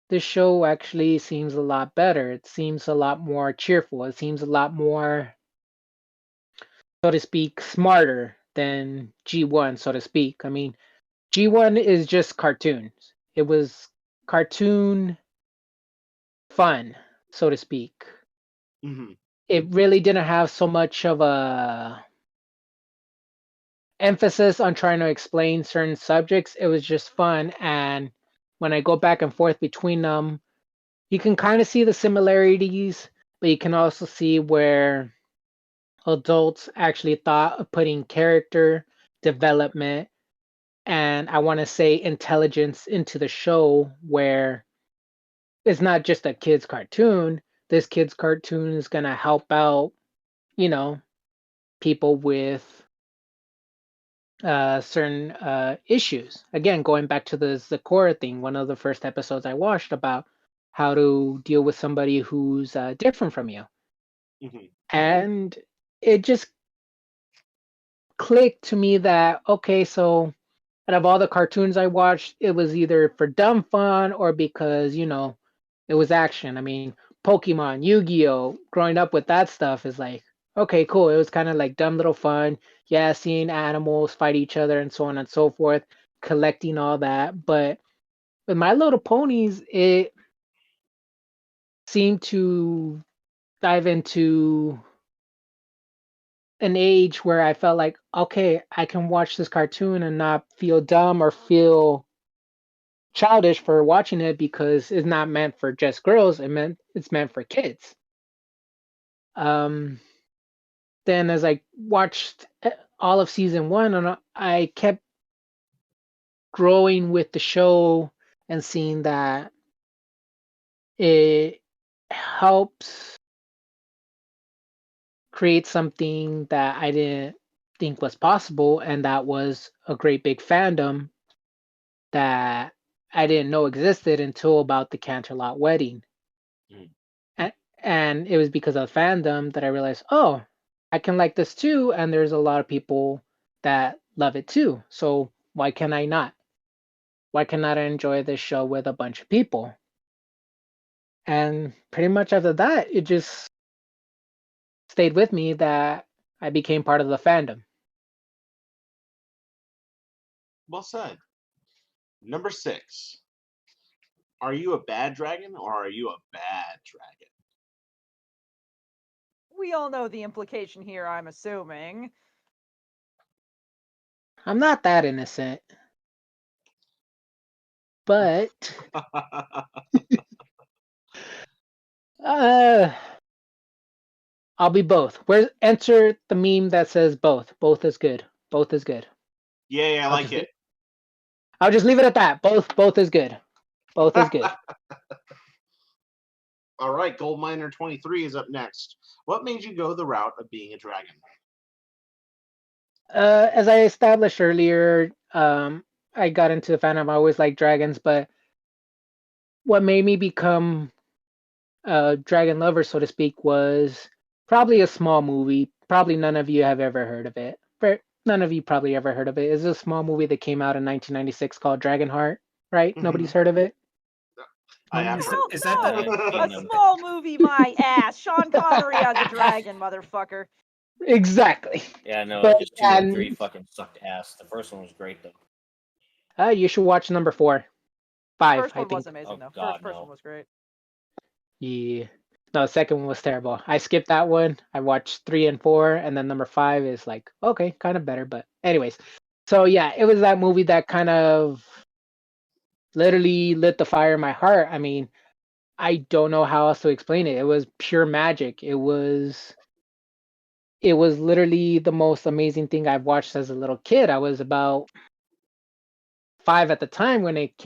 this show actually seems a lot better. It seems a lot more cheerful. It seems a lot more, so to speak, smarter than G1, so to speak. I mean, G1 is just cartoons. It was cartoon fun, so to speak. Mm-hmm. It really didn't have so much of a emphasis on trying to explain certain subjects. It was just fun, and when I go back and forth between them, you can kind of see the similarities, but you can also see where adults actually thought of putting character development and I want to say intelligence into the show, where it's not just a kid's cartoon. This kid's cartoon is going to help out, you know, people with certain issues. Again, going back to the Zakora thing, one of the first episodes I watched about how to deal with somebody who's different from you. Mm-hmm. And it just clicked to me that, okay, so out of all the cartoons I watched, it was either for dumb fun or because, it was action. I mean, Pokemon, Yu-Gi-Oh, growing up with that stuff is like, okay, cool. It was kind of like dumb little fun. Yeah, seeing animals fight each other and so on and so forth, collecting all that. But with My Little Ponies, it seemed to dive into an age where I felt like, okay, I can watch this cartoon and not feel dumb or feel childish for watching it because it's not meant for just girls. It's meant for kids. Um, then as I watched all of season one, and I kept growing with the show and seeing that it helps create something that I didn't think was possible, and that was a great big fandom that I didn't know existed until about the Canterlot wedding. Mm. And it was because of fandom that I realized, oh, I can like this too, and there's a lot of people that love it too. So why can I not? Why cannot I enjoy this show with a bunch of people? And pretty much after that, it just stayed with me that I became part of the fandom. Well said. Number 6. Are you a bad dragon or are you a bad dragon? We all know the implication here, I'm assuming. I'm not that innocent, but uh, I'll be both. Where enter the meme that says both. Both is good. Both is good. Yay, I I'll like just it. I'll just leave it at that. Both is good. Both is good. All right, Gold Miner 23 is up next. What made you go the route of being a dragon? As I established earlier, I got into the fandom. I always liked dragons, but what made me become a dragon lover, so to speak, was probably a small movie. Probably none of you have ever heard of it. None of you probably ever heard of it. It's a small movie that came out in 1996 called Dragonheart. Right? Nobody's heard of it. I have Is heard. that, is that the, No, a Kingdom. small movie, my ass. Sean Connery as a dragon, motherfucker. Exactly. Yeah, no, But just 2 and 3 fucking sucked ass. The first one was great though. you should watch number 4, 5. First I one think. was amazing, Oh, though. God, First no. one was great. Yeah. No, the second one was terrible. I skipped that one. I watched 3 and 4, and then number 5 is like, okay, kind of better. But anyways, so yeah, it was that movie that kind of literally lit the fire in my heart. I mean, I don't know how else to explain it. It was pure magic. It was literally the most amazing thing I've watched as a little kid. I was about 5 at the time when it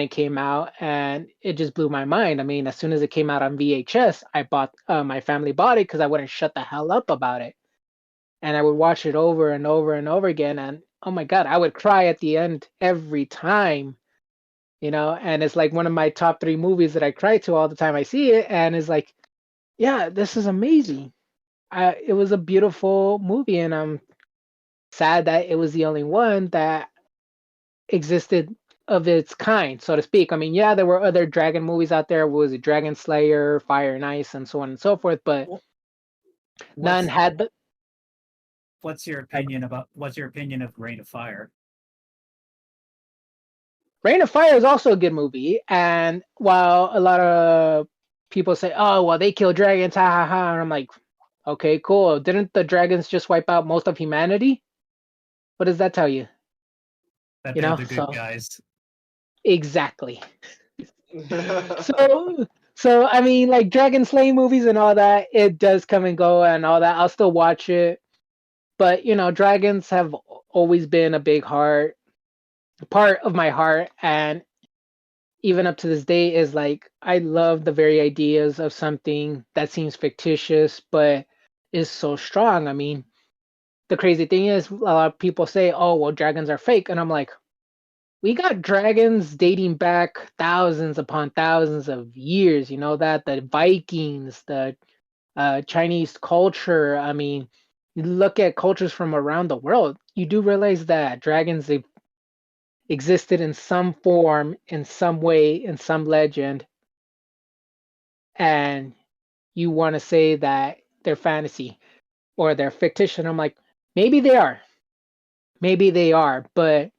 came out, and it just blew my mind. I mean, as soon as it came out on VHS, I bought my family bought it because I wouldn't shut the hell up about it, and I would watch it over and over and over again. And oh my god, I would cry at the end every time, And it's like one of my top 3 movies that I cry to all the time I see it, and it's like, yeah, this is amazing. It was a beautiful movie, and I'm sad that it was the only one that existed of its kind, so to speak. I mean, yeah, there were other dragon movies out there. What was it, Dragon Slayer, Fire and Ice, and so on and so forth, but Wh- none what's had the. what's your opinion of Reign of Fire? Reign of Fire is also a good movie, and while a lot of people say, "Oh, well, they kill dragons," ha ha ha, and I'm like, okay, cool. Didn't the dragons just wipe out most of humanity? What does that tell you? That they're the good So guys. exactly. So I mean, like dragon slaying movies and all that, it does come and go and all that. I'll still watch it, but dragons have always been a big part of my heart, and even up to this day is like I love the very ideas of something that seems fictitious but is so strong. I mean, the crazy thing is a lot of people say, "Oh, well, dragons are fake," and I'm like, we got dragons dating back thousands upon thousands of years. You know that the Vikings, the Chinese culture. I mean, you look at cultures from around the world, you do realize that dragons existed in some form, in some way, in some legend, and you want to say that they're fantasy or they're fictitious. I'm like, maybe they are, but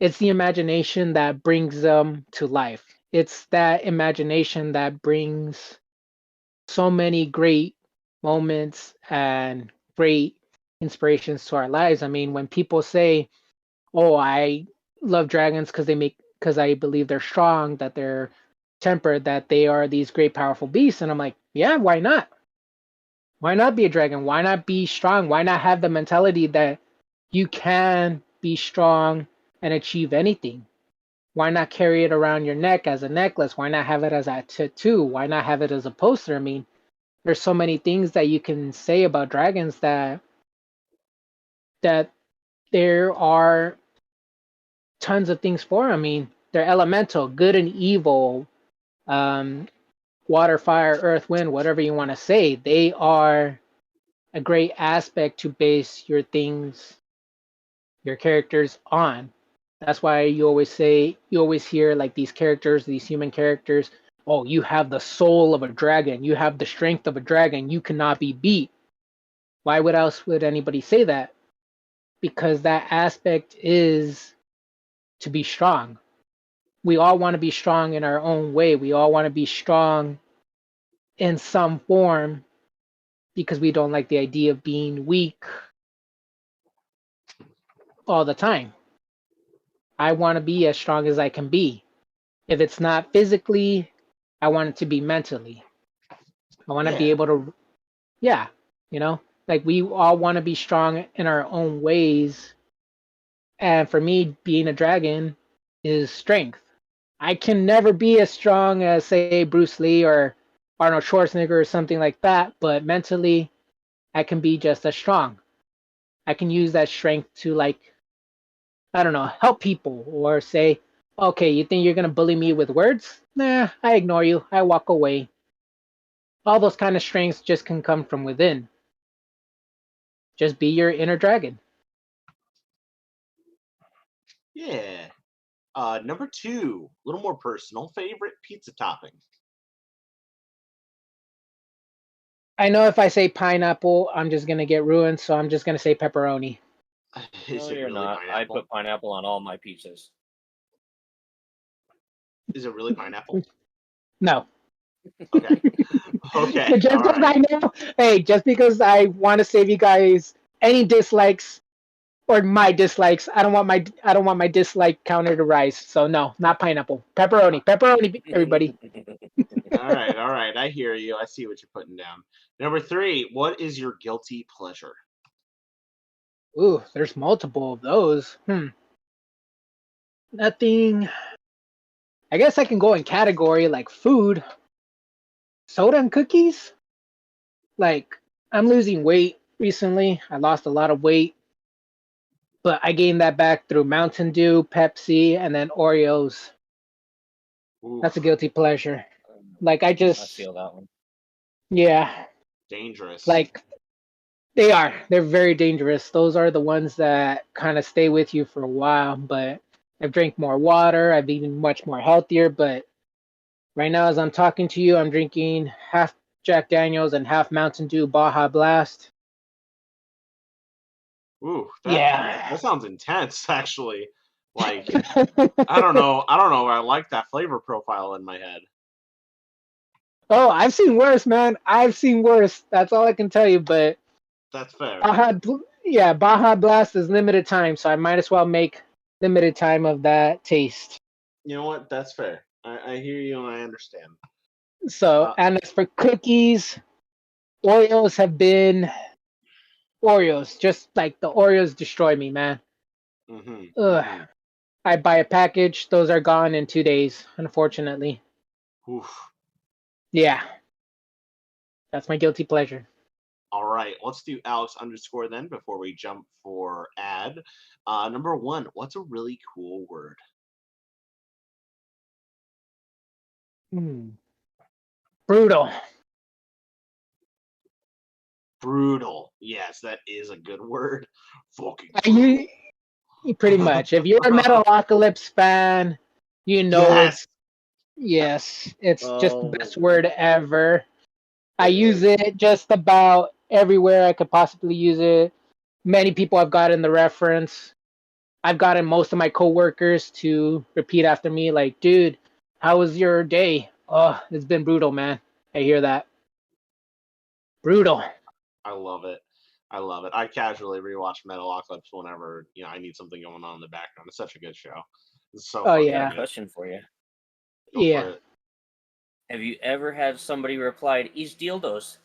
it's the imagination that brings them to life. It's that imagination that brings so many great moments and great inspirations to our lives. I mean, when people say, "Oh, I love dragons because I believe they're strong, that they're tempered, that they are these great powerful beasts," and I'm like, "Yeah, why not? Why not be a dragon? Why not be strong? Why not have the mentality that you can be strong and achieve anything. Why not carry it around your neck as a necklace? Why not have it as a tattoo? Why not have it as a poster? I mean, there's so many things that you can say about dragons that there are tons of things for. I mean, they're elemental, good and evil, um, water, fire, earth, wind, whatever you want to say. They are a great aspect to base your things, your characters on. That's why you always hear like these characters, these human characters. Oh, you have the soul of a dragon. You have the strength of a dragon. You cannot be beat. Why would else would anybody say that? Because that aspect is to be strong. We all want to be strong in our own way. We all want to be strong in some form because we don't like the idea of being weak all the time. I want to be as strong as I can be. If it's not physically, I want it to be mentally. I want to be Yeah. able to, yeah, like we all want to be strong in our own ways. And for me, being a dragon is strength. I can never be as strong as, say, Bruce Lee or Arnold Schwarzenegger or something like that, but mentally, I can be just as strong. I can use that strength to, like, I don't know, help people or say, okay, you think you're going to bully me with words? Nah, I ignore you. I walk away. All those kind of strengths just can come from within. Just be your inner dragon. Yeah. Number 2, a little more personal. Favorite pizza topping? I know if I say pineapple, I'm just going to get ruined, so I'm just going to say pepperoni. Is No, it you're really not. I pineapple? put pineapple on all my pizzas. Is it really pineapple? No. Okay. Okay. Just All because right. I know, hey, just because I want to save you guys any dislikes or my dislikes, I don't want my dislike counter to rise. So no, not pineapple. Pepperoni, everybody. All right. All right. I hear you. I see what you're putting down. Number 3, what is your guilty pleasure? Ooh, there's multiple of those. Nothing. I guess I can go in category like food, soda and cookies. Like I'm losing weight recently. I lost a lot of weight, but I gained that back through Mountain Dew, Pepsi, and then Oreos. That's a Oof. guilty pleasure. Like I I just, feel that one. yeah, Dangerous. like they are. They're very dangerous. Those are the ones that kind of stay with you for a while. But I've drank more water. I've eaten much more healthier. But right now, as I'm talking to you, I'm drinking half Jack Daniels and half Mountain Dew Baja Blast. Ooh, Yeah. that sounds intense, actually. Like, I don't know. I don't know if I like that flavor profile in my head. Oh, I've seen worse, man. I've seen worse. That's all I can tell you. But That's fair. Baja Blast is limited time, so I might as well make limited time of that taste. You know what? That's fair. I hear you and I understand. So, and as for cookies, Oreos have been Oreos. Just like the Oreos destroy me, man. Mm-hmm. Ugh. Mm-hmm. I buy a package, those are gone in 2 days, unfortunately. Oof. Yeah, that's my guilty pleasure. All right, let's do Alex underscore then before we jump for ad. Number 1, what's a really cool word? Hmm. Brutal. Brutal. Yes, that is a good word. Fucking You pretty much. If you're a brutal. Metalocalypse fan, you know Yes. it's just the Oh, best word ever. I it use is. it just about everywhere I could possibly use it. Many people have gotten the reference. I've gotten most of my coworkers to repeat after me, like, dude, how was your day? Oh, it's been brutal, man. I hear that. Brutal. I love it. I love it. I casually rewatch Metalocalypse whenever I need something going on in the background. It's such a good show. It's so Oh fun I to got a yeah. me. question for you. Go for Yeah. it. Have you ever had somebody replied, "Is dildos"?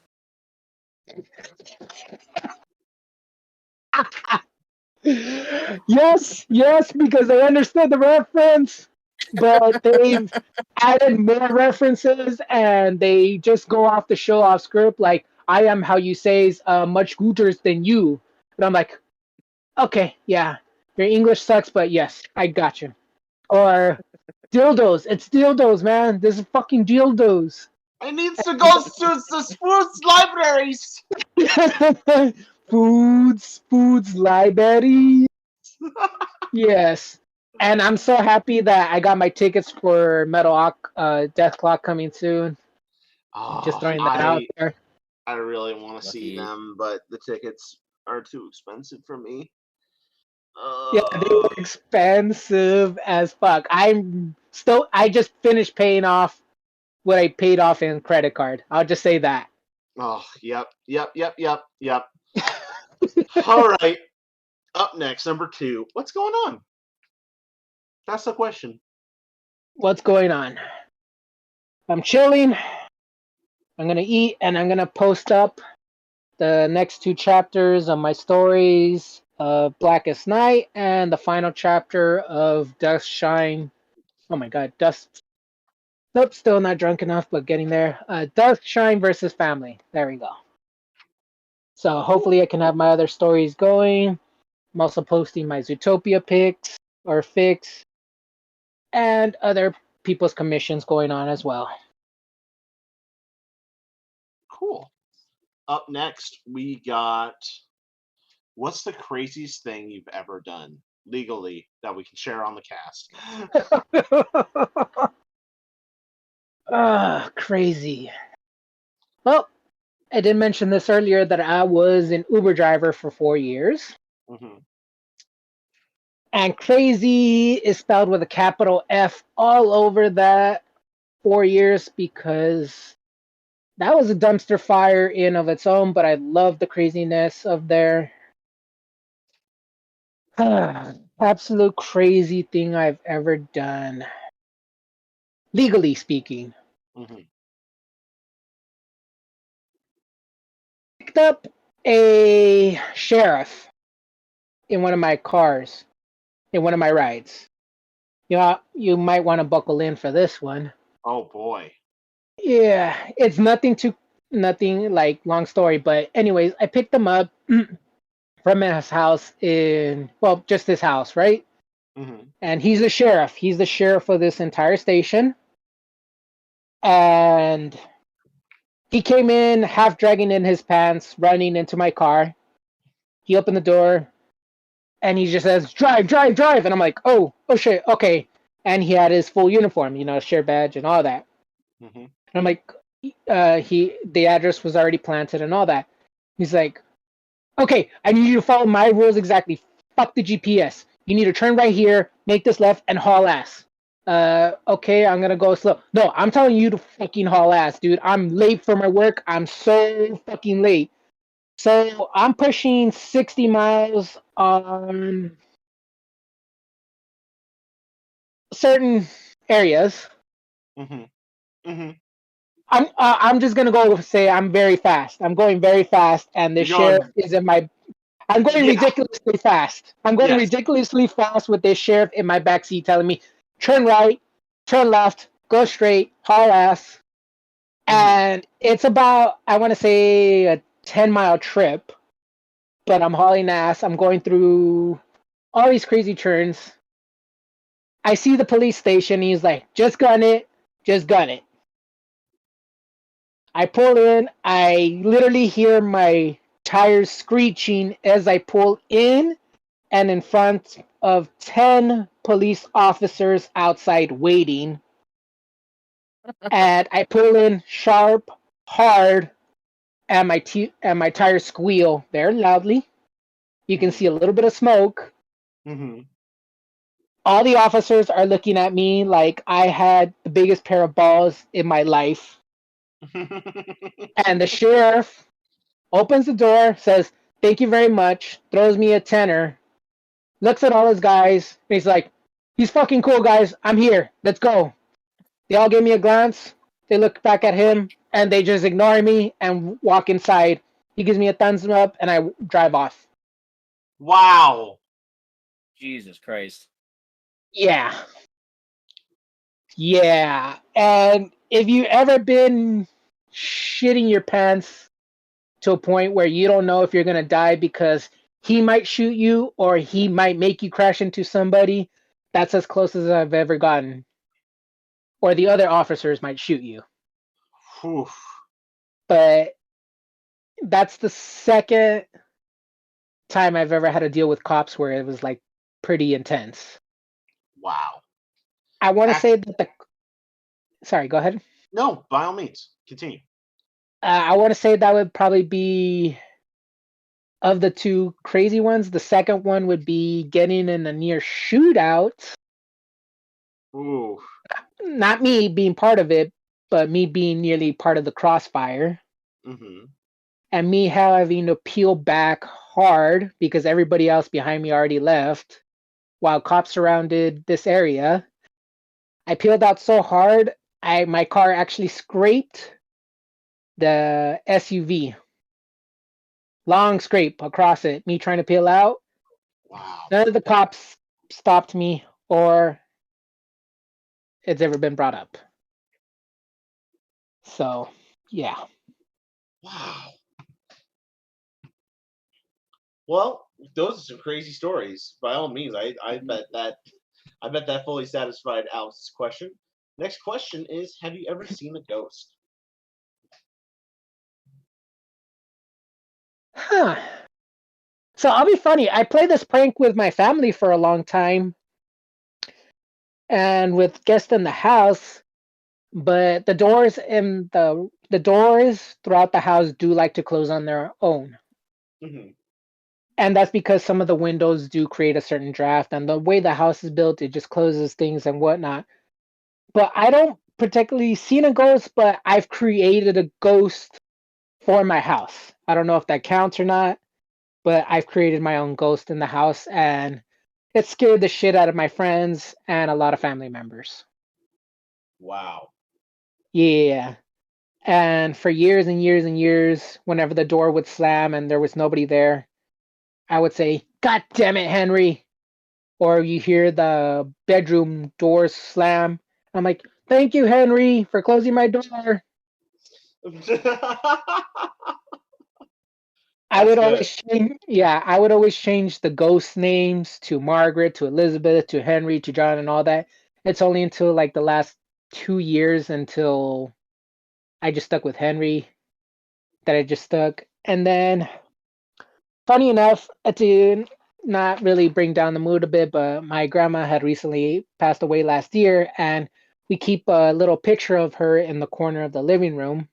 Yes, because they understood the reference, but they've added more references and they just go off the show off script like I am how you say much gooters than you. And I'm like, okay, yeah, your English sucks, but yes, I got you. Or dildos, it's dildos, man. This is fucking dildos. I need to go to the sports libraries. Foods library. Yes. And I'm so happy that I got my tickets for Death Clock coming soon. Just Oh, throwing that out there. I really want to see Lucky. them, but the tickets are too expensive for me. Yeah, they were expensive as fuck. I just finished paying off what I paid off in credit card. I'll just say that. Oh, yep. All right. Up next, number 2. What's going on? That's the question. What's going on? I'm chilling. I'm gonna eat and I'm gonna post up the next 2 chapters of my stories, Blackest Night, and the final chapter of Dust Shine. Oh my god, Dust. Nope, still not drunk enough, but getting there. Dust Shine versus Family. There we go. So hopefully I can have my other stories going. I'm also posting my Zootopia pics or fics and other people's commissions going on as well. Cool. Up next, we got what's the craziest thing you've ever done legally that we can share on the cast? Crazy. Well, I did mention this earlier that I was an Uber driver for 4 years. Mm-hmm. And crazy is spelled with a capital F all over that 4 years because that was a dumpster fire in of its own, but I love the craziness of there. Absolute crazy thing I've ever done. Legally speaking. Mm-hmm. Picked up a sheriff in one of my cars, in one of my rides. You know, you might want to buckle in for this one. Oh boy. Yeah, it's nothing like long story, but anyways, I picked him up from his house just his house, right? Mm-hmm. And he's the sheriff. He's the sheriff of this entire station. And he came in half dragging in his pants, running into my car. He opened the door and he just says, "Drive, drive, drive." And I'm like, oh shit, okay. And he had his full uniform, sheriff badge and all that. Mm-hmm. And I'm like, the address was already planted and all that. He's like, okay, I need you to follow my rules exactly. Fuck the GPS. You need to turn right here, make this left, and haul ass. Okay, I'm gonna go slow. No, I'm telling you to fucking haul ass, dude. I'm late for my work. I'm so fucking late. So I'm pushing 60 miles on certain areas. Mm-hmm. Mm-hmm. I'm just gonna go say I'm very fast. I'm going very fast, and the You're going- sheriff is in my. I'm going Yeah. ridiculously fast. I'm going Yes. ridiculously fast with this sheriff in my backseat telling me, turn right, turn left, go straight, haul ass. And it's about, I want to say, a 10-mile trip, but I'm hauling ass. I'm going through all these crazy turns. I see the police station. He's like, just gun it, just gun it. I pull in. I literally hear my tires screeching as I pull in and in front of 10 police officers outside waiting. And I pull in sharp, hard, and my tires squeal very loudly. You can see a little bit of smoke. Mm-hmm. All the officers are looking at me like I had the biggest pair of balls in my life. And the sheriff opens the door, says, "Thank you very much," throws me a tenner, looks at all his guys, and he's like, "He's fucking cool, guys. I'm here. Let's go." They all give me a glance. They look back at him, and they just ignore me and walk inside. He gives me a thumbs up, and I drive off. Wow. Jesus Christ. Yeah. Yeah. And if you ever been shitting your pants to a point where you don't know if you're going to die because he might shoot you or he might make you crash into somebody, that's as close as I've ever gotten. Or the other officers might shoot you. Whew. But that's the second time I've ever had to deal with cops where it was like pretty intense. Wow. I want to say that sorry, go ahead. No, by all means, continue. I want to say that would probably be of the two crazy ones. The second one would be getting in a near shootout. Ooh. Not me being part of it, but me being nearly part of the crossfire. Mm-hmm. And me having to peel back hard because everybody else behind me already left while cops surrounded this area. I peeled out so hard, my car actually scraped the SUV. Long scrape across it. Me trying to peel out. Wow. None of the cops stopped me or it's ever been brought up. So, yeah. Wow. Well, those are some crazy stories. By all means, I bet that fully satisfied Alex's question. Next question is: have you ever seen a ghost? Huh. So I'll be funny. I played this prank with my family for a long time and with guests in the house, but the doors in the doors throughout the house do like to close on their own. Mm-hmm. And that's because some of the windows do create a certain draft, and the way the house is built, it just closes things and whatnot. But I don't particularly see a ghost, but I've created a ghost for my house. I don't know if that counts or not, but I've created my own ghost in the house, and it scared the shit out of my friends and a lot of family members. Wow. Yeah. And for years and years and years, whenever the door would slam and there was nobody there, I would say, "God damn it, Henry." Or you hear the bedroom doors slam. I'm like, "Thank you, Henry, for closing my door." I That's would good. always change, yeah, I would always change the ghost names to Margaret, to Elizabeth, to Henry, to John, and all that. It's only until like the last 2 years until I just stuck with Henry that I just stuck. And then, funny enough, to not really bring down the mood a bit, but my grandma had recently passed away last year, and we keep a little picture of her in the corner of the living room.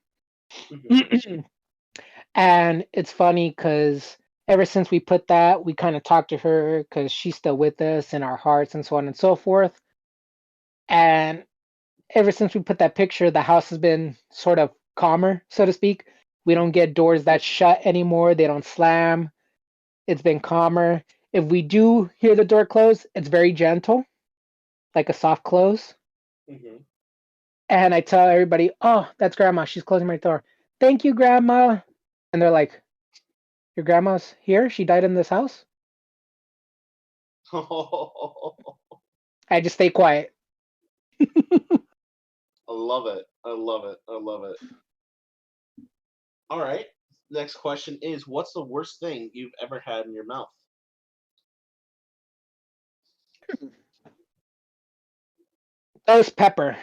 Mm-hmm. And it's funny because ever since we put that, we kind of talked to her because she's still with us in our hearts and so on and so forth. And ever since we put that picture, the house has been sort of calmer, so to speak. We don't get doors that shut anymore, they don't slam. It's been calmer. If we do hear the door close, it's very gentle, like a soft close. Mm-hmm. And I tell everybody, "Oh, that's grandma. She's closing my door. Thank you, grandma." And they're like, "Your grandma's here? She died in this house?" I just stay quiet. I love it. I love it. I love it. All right. Next question is: what's the worst thing you've ever had in your mouth? Ghost pepper.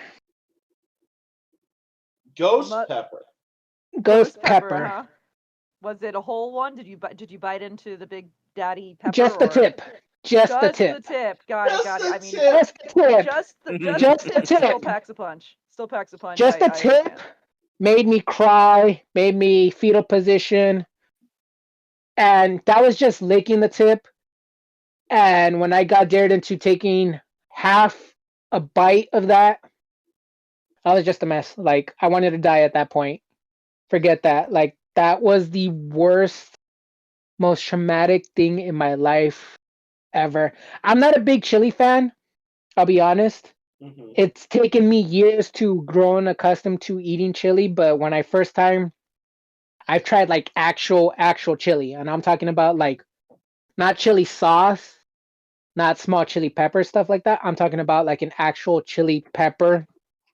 Ghost pepper. Ghost pepper, pepper. huh? Was it a whole one? Did you bite into the big daddy pepper? Just the or tip. Just the Just the tip. tip. Got it. Just Got it. the I mean, tip. Just the tip. just the Just the tip still tip. packs a punch. Still packs a punch. Just the I tip understand. made me cry, made me fetal position. And that was just licking the tip. And when I got dared into taking half a bite of that, I was just a mess. Like, I wanted to die at that point. Forget that. Like, that was the worst, most traumatic thing in my life ever. I'm not a big chili fan, I'll be honest. Mm-hmm. It's taken me years to grow accustomed to eating chili, but when I first time I've tried like actual chili, and I'm talking about like not chili sauce, not small chili pepper stuff like that. I'm talking about like an actual chili pepper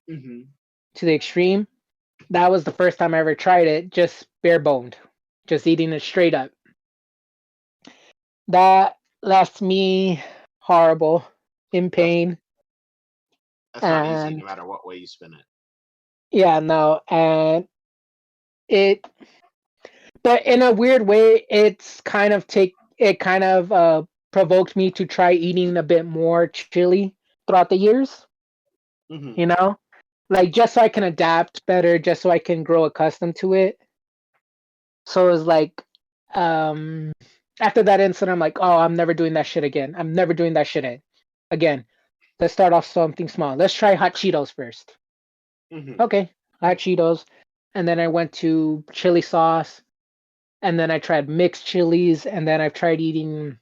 Hmm. to the extreme. That was the first time I ever tried it, just bare boned, just eating it straight up. That left me horrible, in That's pain, that's not easy, and no matter what way you spin it. yeah, no, and it, but in a weird way, it kind of provoked me to try eating a bit more chili throughout the years, Hmm. you know, like just so I can adapt better, just so I can grow accustomed to it. So it was like, um, after that incident, I'm like, oh, I'm never doing that shit again. I'm never doing that shit again. Let's start off something small. Let's try hot Cheetos first. Hmm. Okay, hot Cheetos. And then I went to chili sauce. And then I tried mixed chilies. And then I've tried eating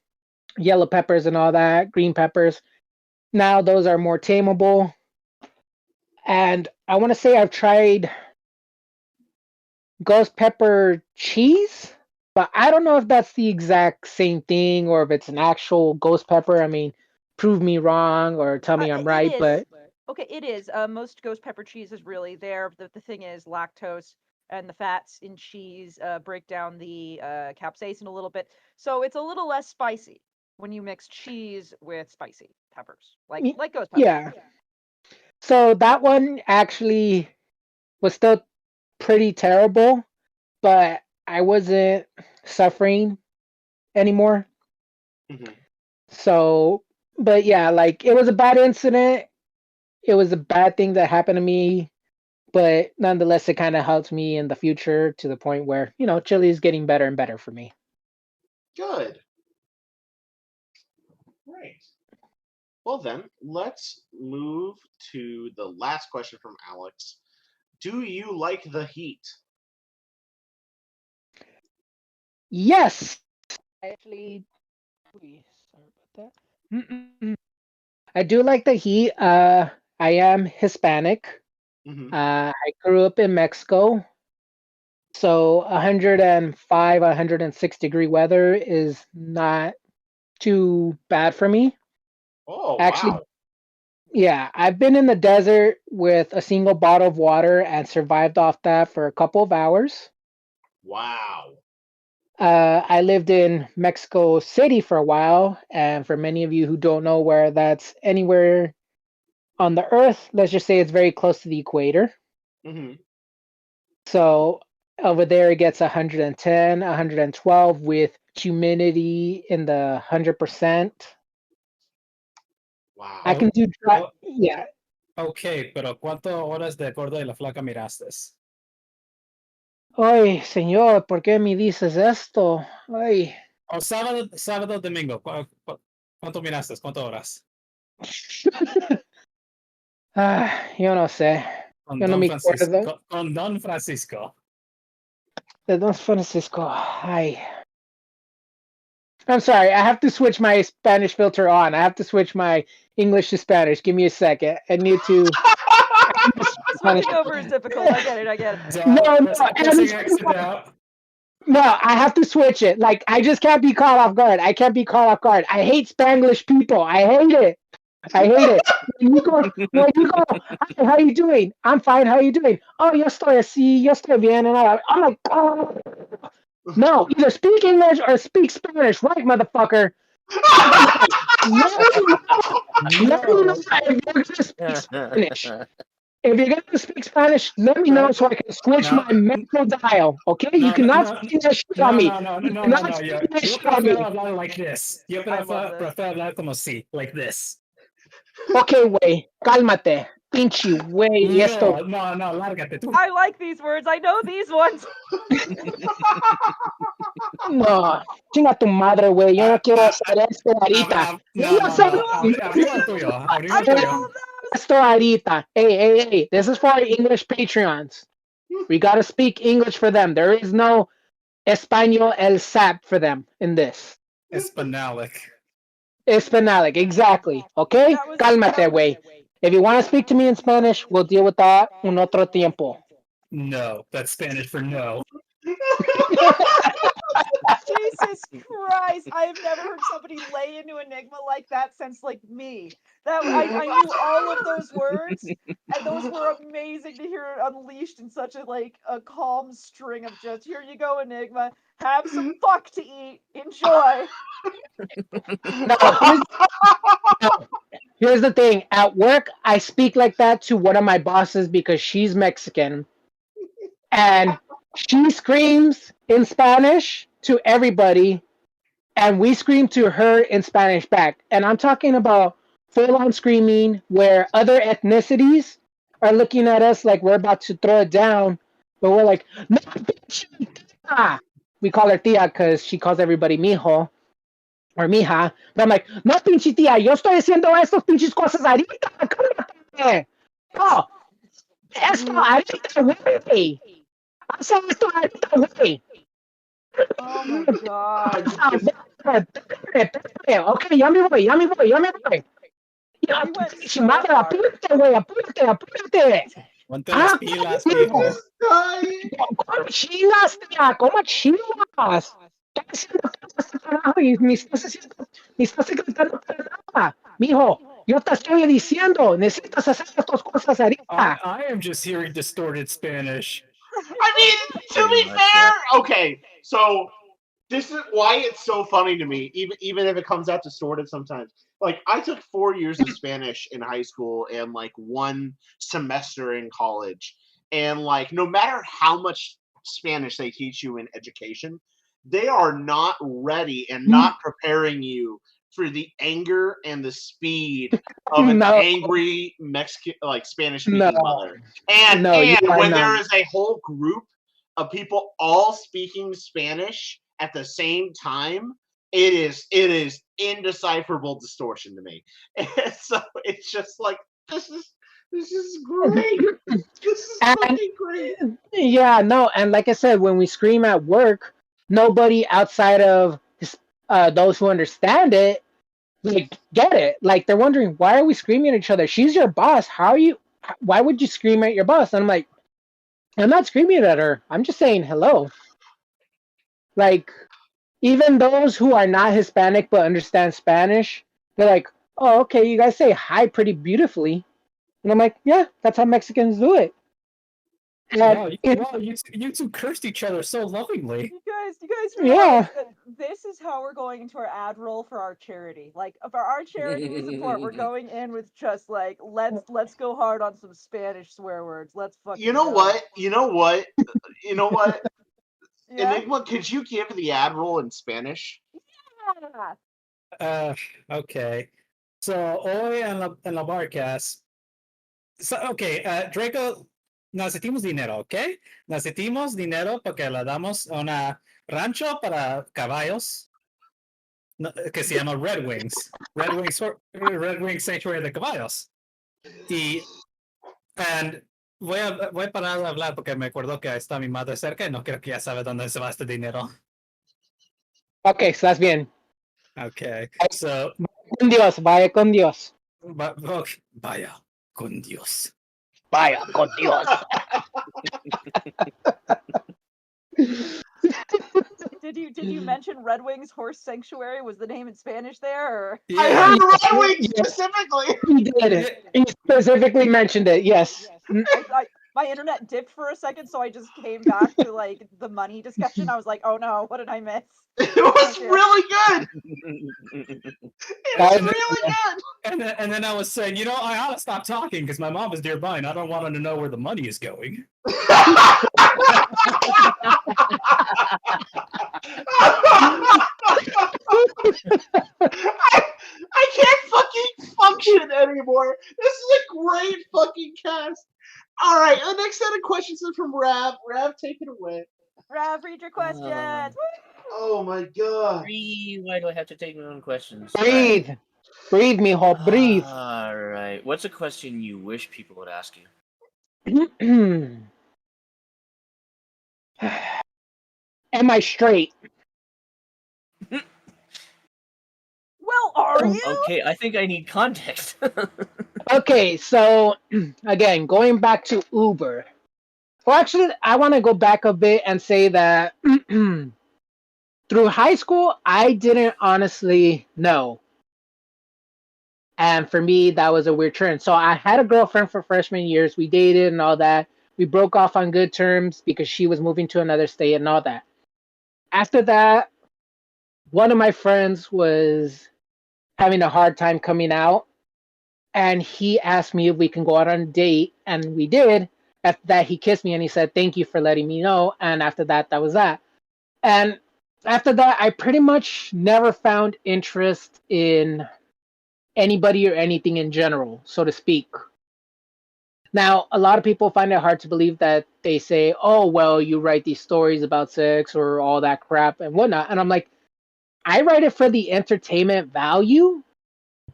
yellow peppers and all that, green peppers. Now those are more tameable. And I want to say I've tried ghost pepper cheese, but I don't know if that's the exact same thing or if it's an actual ghost pepper. I mean, prove me wrong or tell me I'm It right, is. but Okay, it is. Most ghost pepper cheese is really there. The thing is, lactose and the fats in cheese break down the capsaicin a little bit, so it's a little less spicy when you mix cheese with spicy peppers, y- like ghost pepper. yeah. So that one actually was still pretty terrible, but I wasn't suffering anymore. Hmm. So, but yeah, like it was a bad incident. It was a bad thing that happened to me, but nonetheless, it kind of helped me in the future to the point where, chili is getting better and better for me. Good. Right. Well then, let's move to the last question from Alex. Do you like the heat? Yes, I actually, sorry about that. I do like the heat. I am Hispanic. Hmm. I grew up in Mexico, so 105, 106-degree weather is not too bad for me. Oh Actually, wow, yeah, I've been in the desert with a single bottle of water and survived off that for a couple of hours. wow. I lived in Mexico City for a while, and for many of you who don't know where that's anywhere on the earth, let's just say it's very close to the equator. Hmm. So over there it gets 110, 112 with humidity in the 100%. I Wow. Oh, can do dry, oh, yeah. ok, pero ¿cuántas horas de Gordo y la Flaca miraste? Ay, señor, ¿por qué me dices esto? Ay. O sábado, domingo. ¿Cuánto miraste? ¿Cuántas horas? Yo no sé. Con Yo no Don me acuerdo. Francisco. Con Don Francisco. De Don Francisco. Ay. I'm sorry. I have to switch my Spanish filter on. I have to switch my English to Spanish. Give me a second. I need to speak Spanish. Switching over is difficult. I get it. I get it. No, no. Pressing exit out. No, I have to switch it. Like, I just can't be caught off guard. I can't be caught off guard. I hate Spanglish people. I hate it. I hate it. When you go, hi, how you doing? I'm fine. How you doing? Oh, yo estoy así, yo estoy bien. And I'm like, oh. No, either speak English or speak Spanish, right, motherfucker? Let me know. Let me know No. if you're gonna speak Spanish. If you're gonna speak Spanish, let me know No, so I can switch No. my mental dial. Okay? You No, no, cannot no, spin that shit on me. You cannot no. spin Yo, that yo shit on prefiero me. hablar like this. Yo I love this. prefiero hablar como si, like this. Okay, güey, cálmate. Pinche güey, y esto. No, lárgate tú. I like these words. I know these ones. No, chinga tu madre, güey. Yo no Ah, quiero ah, hacer esto ahorita. Yo no, no no, sé no. Abrigo el tuyo. Abrigo I el know tuyo. all of those. esto ahorita. Hey. This is for our English Patreons. We gotta speak English for them. There is no Espanol el sap for them in this. Espanalic. Hispanic, exactly. Okay? That was Cálmate, güey. If you want to speak to me in Spanish, we'll deal with that un otro tiempo. No, that's Spanish for no. Jesus Christ, I have never heard somebody lay into Enigma like that since like me. I knew all of those words, and those were amazing to hear unleashed in such a calm string of just here you go, Enigma. Have some fuck to eat. Enjoy. No, here's the thing. At work, I speak like that to one of my bosses because she's Mexican. And she screams in Spanish to everybody, and we scream to her in Spanish back. And I'm talking about full on screaming where other ethnicities are looking at us like we're about to throw it down, but we're like, no, bitch, tia. We call her tia because she calls everybody mijo or mija. But I'm like, no, pinche tía, yo estoy haciendo estos pinches cosas ahorita. Cálmate. No, esto ahorita, güey. Hace esto ahorita, güey. Oh my god. Ok, ya me voy. Ya, You went pinche so madre, far. apúrate, güey, apúrate. Ponte las pilas, mijo. ¿Cómo chingas, tía? ¿Cómo chingas? Estoy haciendo todo este trabajo y ni estás secretando para nada. Mijo, yo te estoy diciendo, necesitas hacer estas cosas ahorita. I am just hearing distorted Spanish. I mean, to Pretty be much, fair, yeah. okay. So this is why it's so funny to me, even if it comes out distorted sometimes. Like I took 4 years of Spanish in high school and like 1 semester in college, and like no matter how much Spanish they teach you in education, they are not ready and not preparing you for the anger and the speed of an No. angry Mexican, like Spanish speaking No. mother. And No, you are when not. there is a whole group of people all speaking Spanish at the same time, it is indecipherable distortion to me. And so it's just like this is great. This is And- fucking great. Yeah, no, and like I said, when we scream at work, nobody outside of those who understand it, like, get it. Like, they're wondering, why are we screaming at each other? She's your boss. Why would you scream at your boss? And I'm like, I'm not screaming at her. I'm just saying hello. Like, even those who are not Hispanic but understand Spanish, they're like, oh, okay, you guys say hi pretty beautifully. And I'm like, yeah, that's how Mexicans do it. Wow, And you two cursed each other so lovingly. You guys Yeah. realize that this is how we're going into our ad roll for our charity. Like for our charity we support, we're going in with just like let's go hard on some Spanish swear words. Let's fucking You know go. what? You know what? You know what? Yeah. Enigma, could you give the ad roll in Spanish? Yeah. Okay. So hoy en la Barcast. So, okay, Draco, necesitamos dinero, ¿ok? Necesitamos dinero porque le damos una rancho para caballos que se llama Red Wings. Red Wings Sanctuary de Caballos. And voy a parar de hablar porque me acuerdo que está mi madre cerca y no creo que ya sabe dónde se va este dinero. okay, so that's bien. Okay, so Con Dios, vaya con Dios. vaya con Dios. Vaya con Dios. Did you mention Red Wings Horse Sanctuary was the name in Spanish there? Or? I Yeah. heard Red Wings specifically. He did. He specifically mentioned it. Yes. My internet dipped for a second, so I just came back to like the money discussion. I was like, oh no, what did I miss? It was Okay. really good. It was really good. And then I was saying, you know, I ought to stop talking because my mom is nearby and I don't want her to know where the money is going. I can't fucking function anymore. This is a great fucking cast. All right, the next set of questions is from Rav. Rav, take it away. Rav, read your questions. Oh my god. Why do I have to take my own questions? Breathe. Breathe, mijo. Breathe. All right. What's a question you wish people would ask you? Am I straight? Well, are you? Okay, I think I need context. Okay, so again, going back to Uber. Well, actually, I want to go back a bit and say that through through high school, I didn't honestly know. And for me, that was a weird trend. So I had a girlfriend for freshman years. We dated and all that. We broke off on good terms because she was moving to another state and all that. After that, one of my friends was having a hard time coming out, and he asked me if we can go out on a date, and we did. After that, he kissed me and he said, "Thank you for letting me know." And after that, that was that. And after that, I pretty much never found interest in anybody or anything in general, so to speak. Now, a lot of people find it hard to believe that they say, "Oh, well, you write these stories about sex or all that crap and whatnot." And I'm like, I write it for the entertainment value,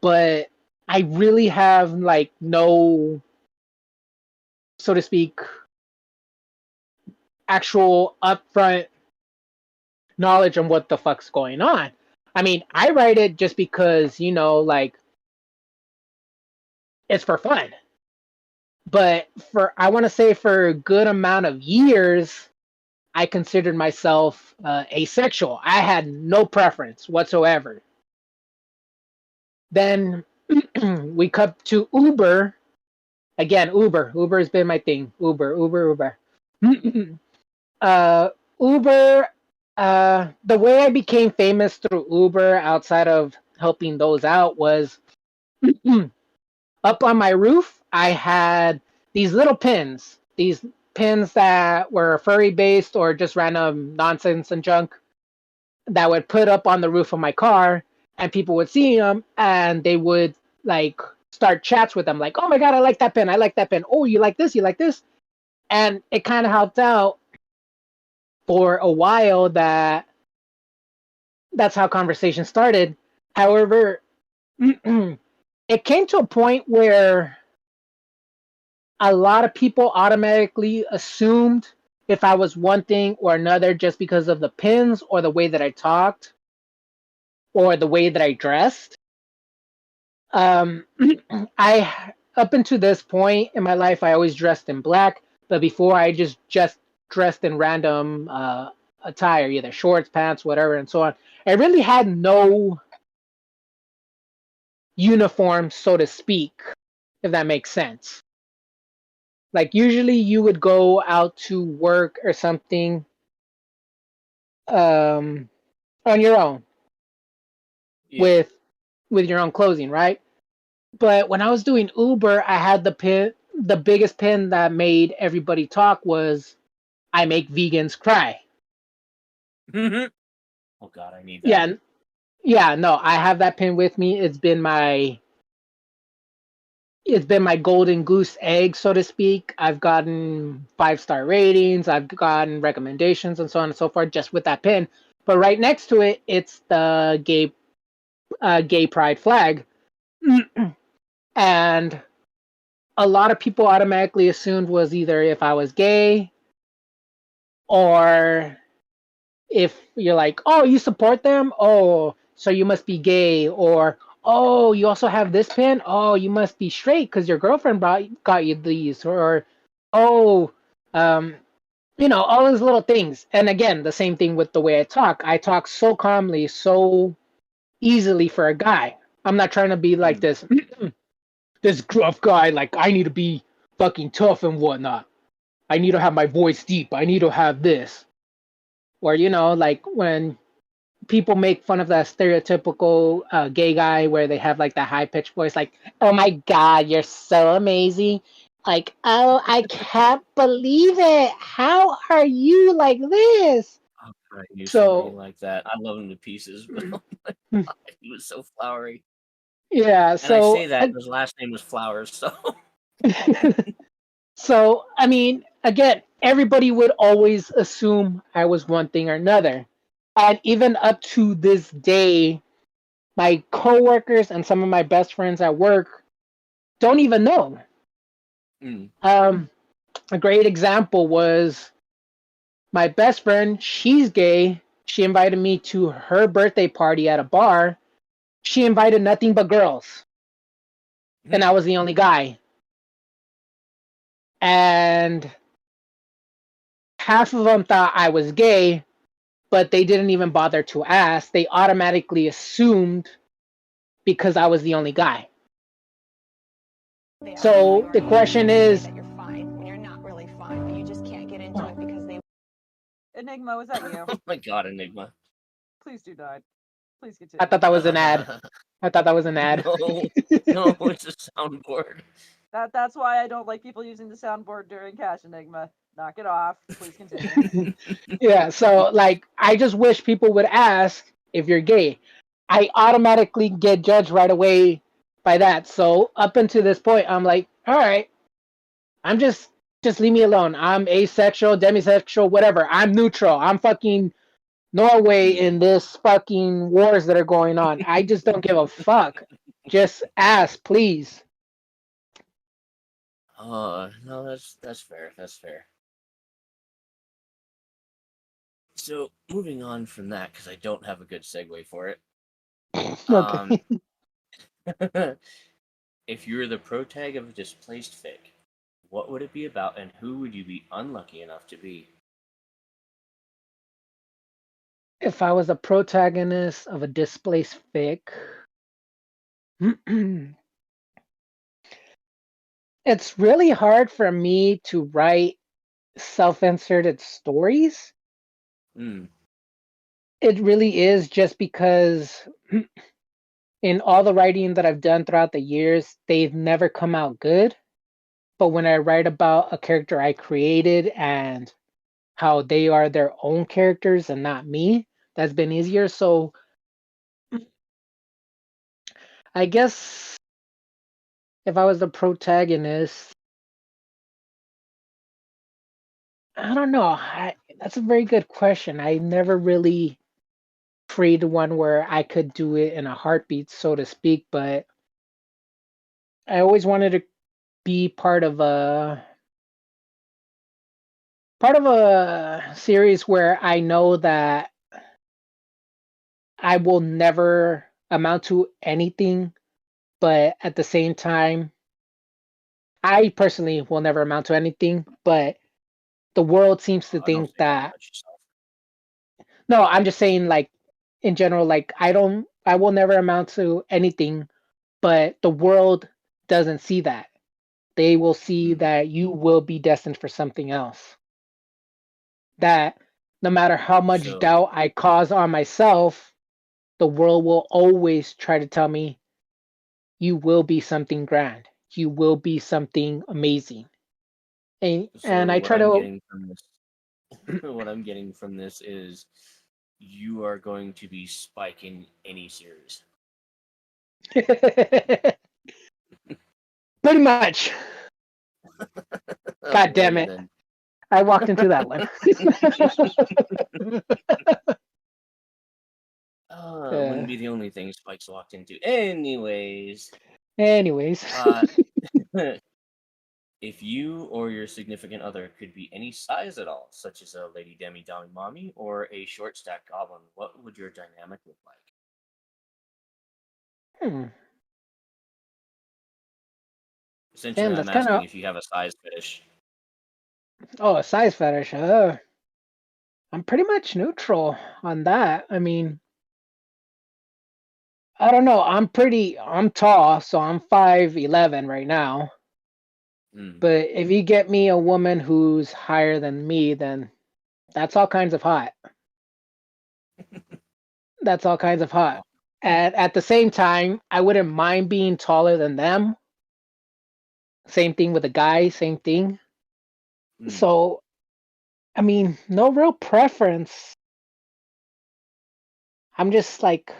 but I really have like no, so to speak, actual upfront knowledge on what the fuck's going on. I mean, I write it just because, like it's for fun. But I want to say for a good amount of years, I considered myself asexual. I had no preference whatsoever. Then we come to Uber. Again, Uber. Uber has been my thing. Uber. uh, Uber, the way I became famous through Uber outside of helping those out was up on my roof, I had these little pins. These pins that were furry based or just random nonsense and junk that would put up on the roof of my car, and people would see them and they would like start chats with them like, "Oh my god, I like that pin. I like that pin. Oh, you like this? You like this?" And it kind of helped out for a while that's how conversation started. However, it came to a point where a lot of people automatically assumed if I was one thing or another just because of the pins or the way that I talked or the way that I dressed. I up until this point in my life, I always dressed in black, but before I just dressed in random attire, either shorts, pants, whatever, and so on. I really had no uniform, so to speak, if that makes sense. Like usually you would go out to work or something um, on your own Yeah. with your own clothing, right? But when I was doing Uber, I had the biggest pin that made everybody talk was "I make vegans cry." Oh God, I need that. Yeah, yeah, no, I have that pin with me. It's been my golden goose egg, so to speak. I've gotten 5-star ratings, I've gotten recommendations, and so on and so forth just with that pin. But right next to it, it's the gay pride flag, and a lot of people automatically assumed was either if I was gay or if you're like, "Oh, you support them? Oh, so you must be gay," or "Oh, you also have this pin? Oh, you must be straight because your girlfriend got you these," or "Oh, um, all those little things." And again, the same thing with the way I talk. I talk so calmly, so easily for a guy. I'm not trying to be like this gruff guy. Like I need to be fucking tough and whatnot. I need to have my voice deep. I need to have this. Or like when people make fun of that stereotypical gay guy where they have like that high pitched voice, like, "Oh my god, you're so amazing! Like, oh, I can't believe it! How are you like this?" Oh, I knew somebody So, like that. I love him to pieces, but oh my God, he was so flowery. yeah, And I so say that his last name was Flowers, so so I mean, again, everybody would always assume I was one thing or another, and even up to this day, my coworkers and some of my best friends at work don't even know. mm. A great example was my best friend. She's gay. She invited me to her birthday party at a bar. She invited nothing but girls, and I was the only guy. And half of them thought I was gay, but they didn't even bother to ask. They automatically assumed because I was the only guy. They So are the question is, that you're fine when you're not really fine, but you just can't get into it because they. Enigma, was that you? Oh my god, Enigma. Please do not. Please continue. I thought that was an ad. I thought that was an ad. No, no, it's a soundboard. That's why I don't like people using the soundboard during Cash Enigma. Knock it off. Please continue. Yeah, so like I just wish people would ask if you're gay. I automatically get judged right away by that. So up until this point, I'm like, all right, I'm just leave me alone. I'm asexual, demisexual, whatever. I'm neutral. I'm fucking Norway in this fucking wars that are going on. I just don't give a fuck. Just ask, please. No, that's fair. That's fair. So moving on from that, because I don't have a good segue for it. Okay. If you were the protag of a displaced fic, what would it be about, and who would you be unlucky enough to be? If I was a protagonist of a displaced fic, it's really hard for me to write self-inserted stories. Hmm. It really is, just because in all the writing that I've done throughout the years, they've never come out good. But when I write about a character I created and how they are their own characters and not me, that's been easier. So I guess if I was the protagonist, I don't know. That's a very good question. I never really created one where I could do it in a heartbeat, so to speak, but I always wanted to be part of a series where I know that I will never amount to anything, but at the same time, I personally will never amount to anything, but the world seems to Don't think say that that. about yourself. No, I'm just saying, like, in general, like, I will never amount to anything, but the world doesn't see that. They will see that you will be destined for something else. That no matter how much So, doubt I cause on myself, the world will always try to tell me you will be something grand. You will be something amazing. And so I what try I'm to. getting from this, what I'm getting from this is, you are going to be spiking any series. Pretty much. God damn Alrighty it. then. I walked into that one. It wouldn't be the only thing Spike's walked into. Anyways, Anyways. uh, if you or your significant other could be any size at all, such as a Lady Demi Dami Mommy or a short stack goblin, what would your dynamic look like? Hmm. Essentially, Damn, I'm that's kind of. asking if you have a size fetish. Oh, a size fetish. I'm pretty much neutral on that. I mean, I don't know. I'm tall, so I'm 5'11" right now. Hmm. But if you get me a woman who's higher than me, then that's all kinds of hot. That's all kinds of hot. And at the same time, I wouldn't mind being taller than them. Same thing with a guy, same thing. Hmm. So, I mean, no real preference. I'm just like,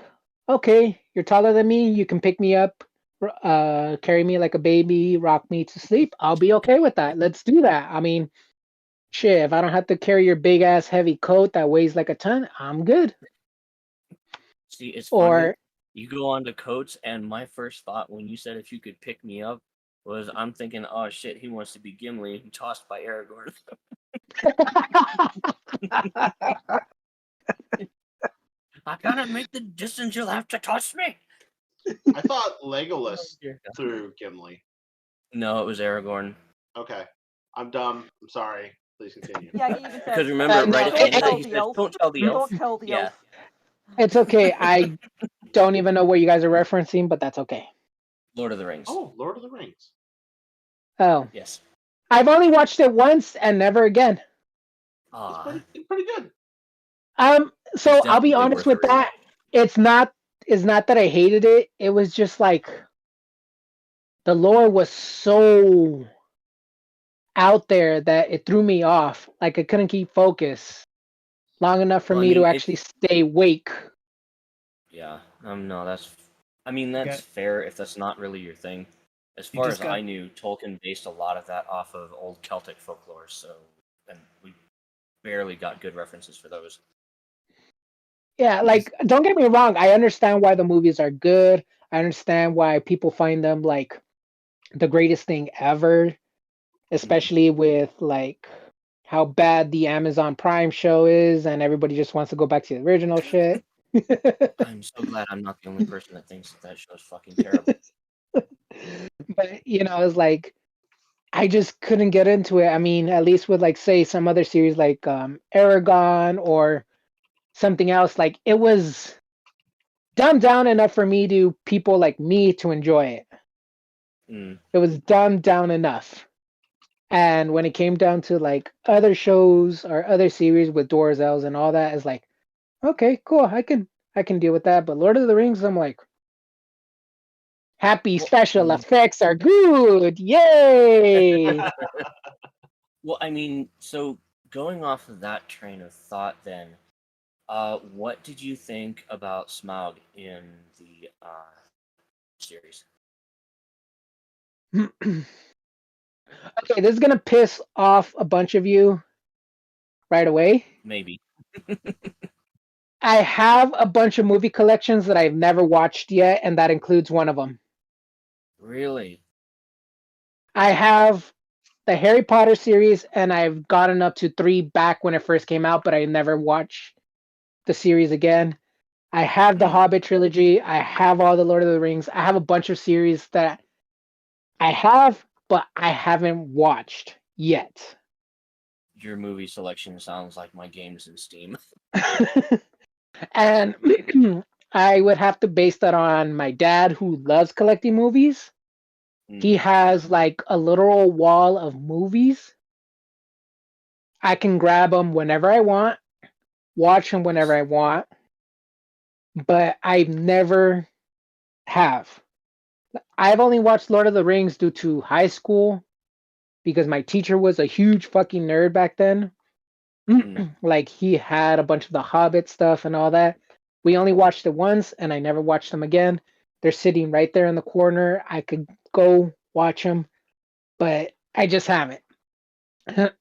okay, you're taller than me. You can pick me up, carry me like a baby, rock me to sleep. I'll be okay with that. Let's do that. I mean, shit, if I don't have to carry your big ass heavy coat that weighs like a ton, I'm good. See, it's funny. Or You go on to coats, and my first thought when you said if you could pick me up was, I'm thinking, oh shit, he wants to be Gimli and tossed by Aragorn. I gotta make the distance, you'll have to toss me. I thought Legolas Dear God. threw Gimli. No, it was Aragorn. Okay. I'm dumb. I'm sorry. Please continue. Yeah, he even said, Because remember, no, right at the "Don't end of tell it, he the says, elf. "Don't tell the elf." Don't tell the Yeah. elf." It's okay. I don't even know what you guys are referencing, but that's okay. Lord of the Rings. Oh, Lord of the Rings. Oh, Yes. I've only watched it once and never again. It's Ah, pretty good. So It's I'll be definitely honest worth with reading. that. It's not that I hated it. It was just like the lore was so out there that it threw me off. Like I couldn't keep focus long enough for Well, I me to mean, actually stay awake. yeah. No, that's Okay. fair if that's not really your thing. As You far just as I got knew, Tolkien based a lot of that off of old Celtic folklore, so and we barely got good references for those. Yeah, you just like don't get me wrong, I understand why the movies are good. I understand why people find them like the greatest thing ever, Mhm. especially with like how bad the Amazon Prime show is and everybody just wants to go back to the original shit. I'm so glad I'm not the only person that thinks that show's fucking terrible. But it's like I just couldn't get into it. I mean, at least with like say some other series like Aragon or something else, like it was dumbed down enough for me to people like me to enjoy it. Mm. It was dumbed down enough. And when it came down to like other shows or other series with Doors Elves and all that, it's like, okay, cool, I can deal with that. But Lord of the Rings, I'm like, happy Well, I special mean, effects are good. Yay! well, I mean, so going off of that train of thought, then, what did you think about Smaug in the series? Okay, this is gonna piss off a bunch of you right away. Maybe. I have a bunch of movie collections that I've never watched yet, and that includes one of them. Really? I have the Harry Potter series, and I've gotten up to 3 back when it first came out, but I never watched the series again. I have the Mm. Hobbit trilogy. I have all the Lord of the Rings. I have a bunch of series that I have, but I haven't watched yet. Your movie selection sounds like my games in Steam. And I would have to base that on my dad who loves collecting movies. He Mm. has like a literal wall of movies. I can grab them whenever I want, watch them whenever Nice. I want, but I never have. I've only watched Lord of the Rings due to high school because my teacher was a huge fucking nerd back then. Mm. Like he had a bunch of the Hobbit stuff and all that. We only watched it once and I never watched them again. They're sitting right there in the corner. I could go watch them, but I just haven't.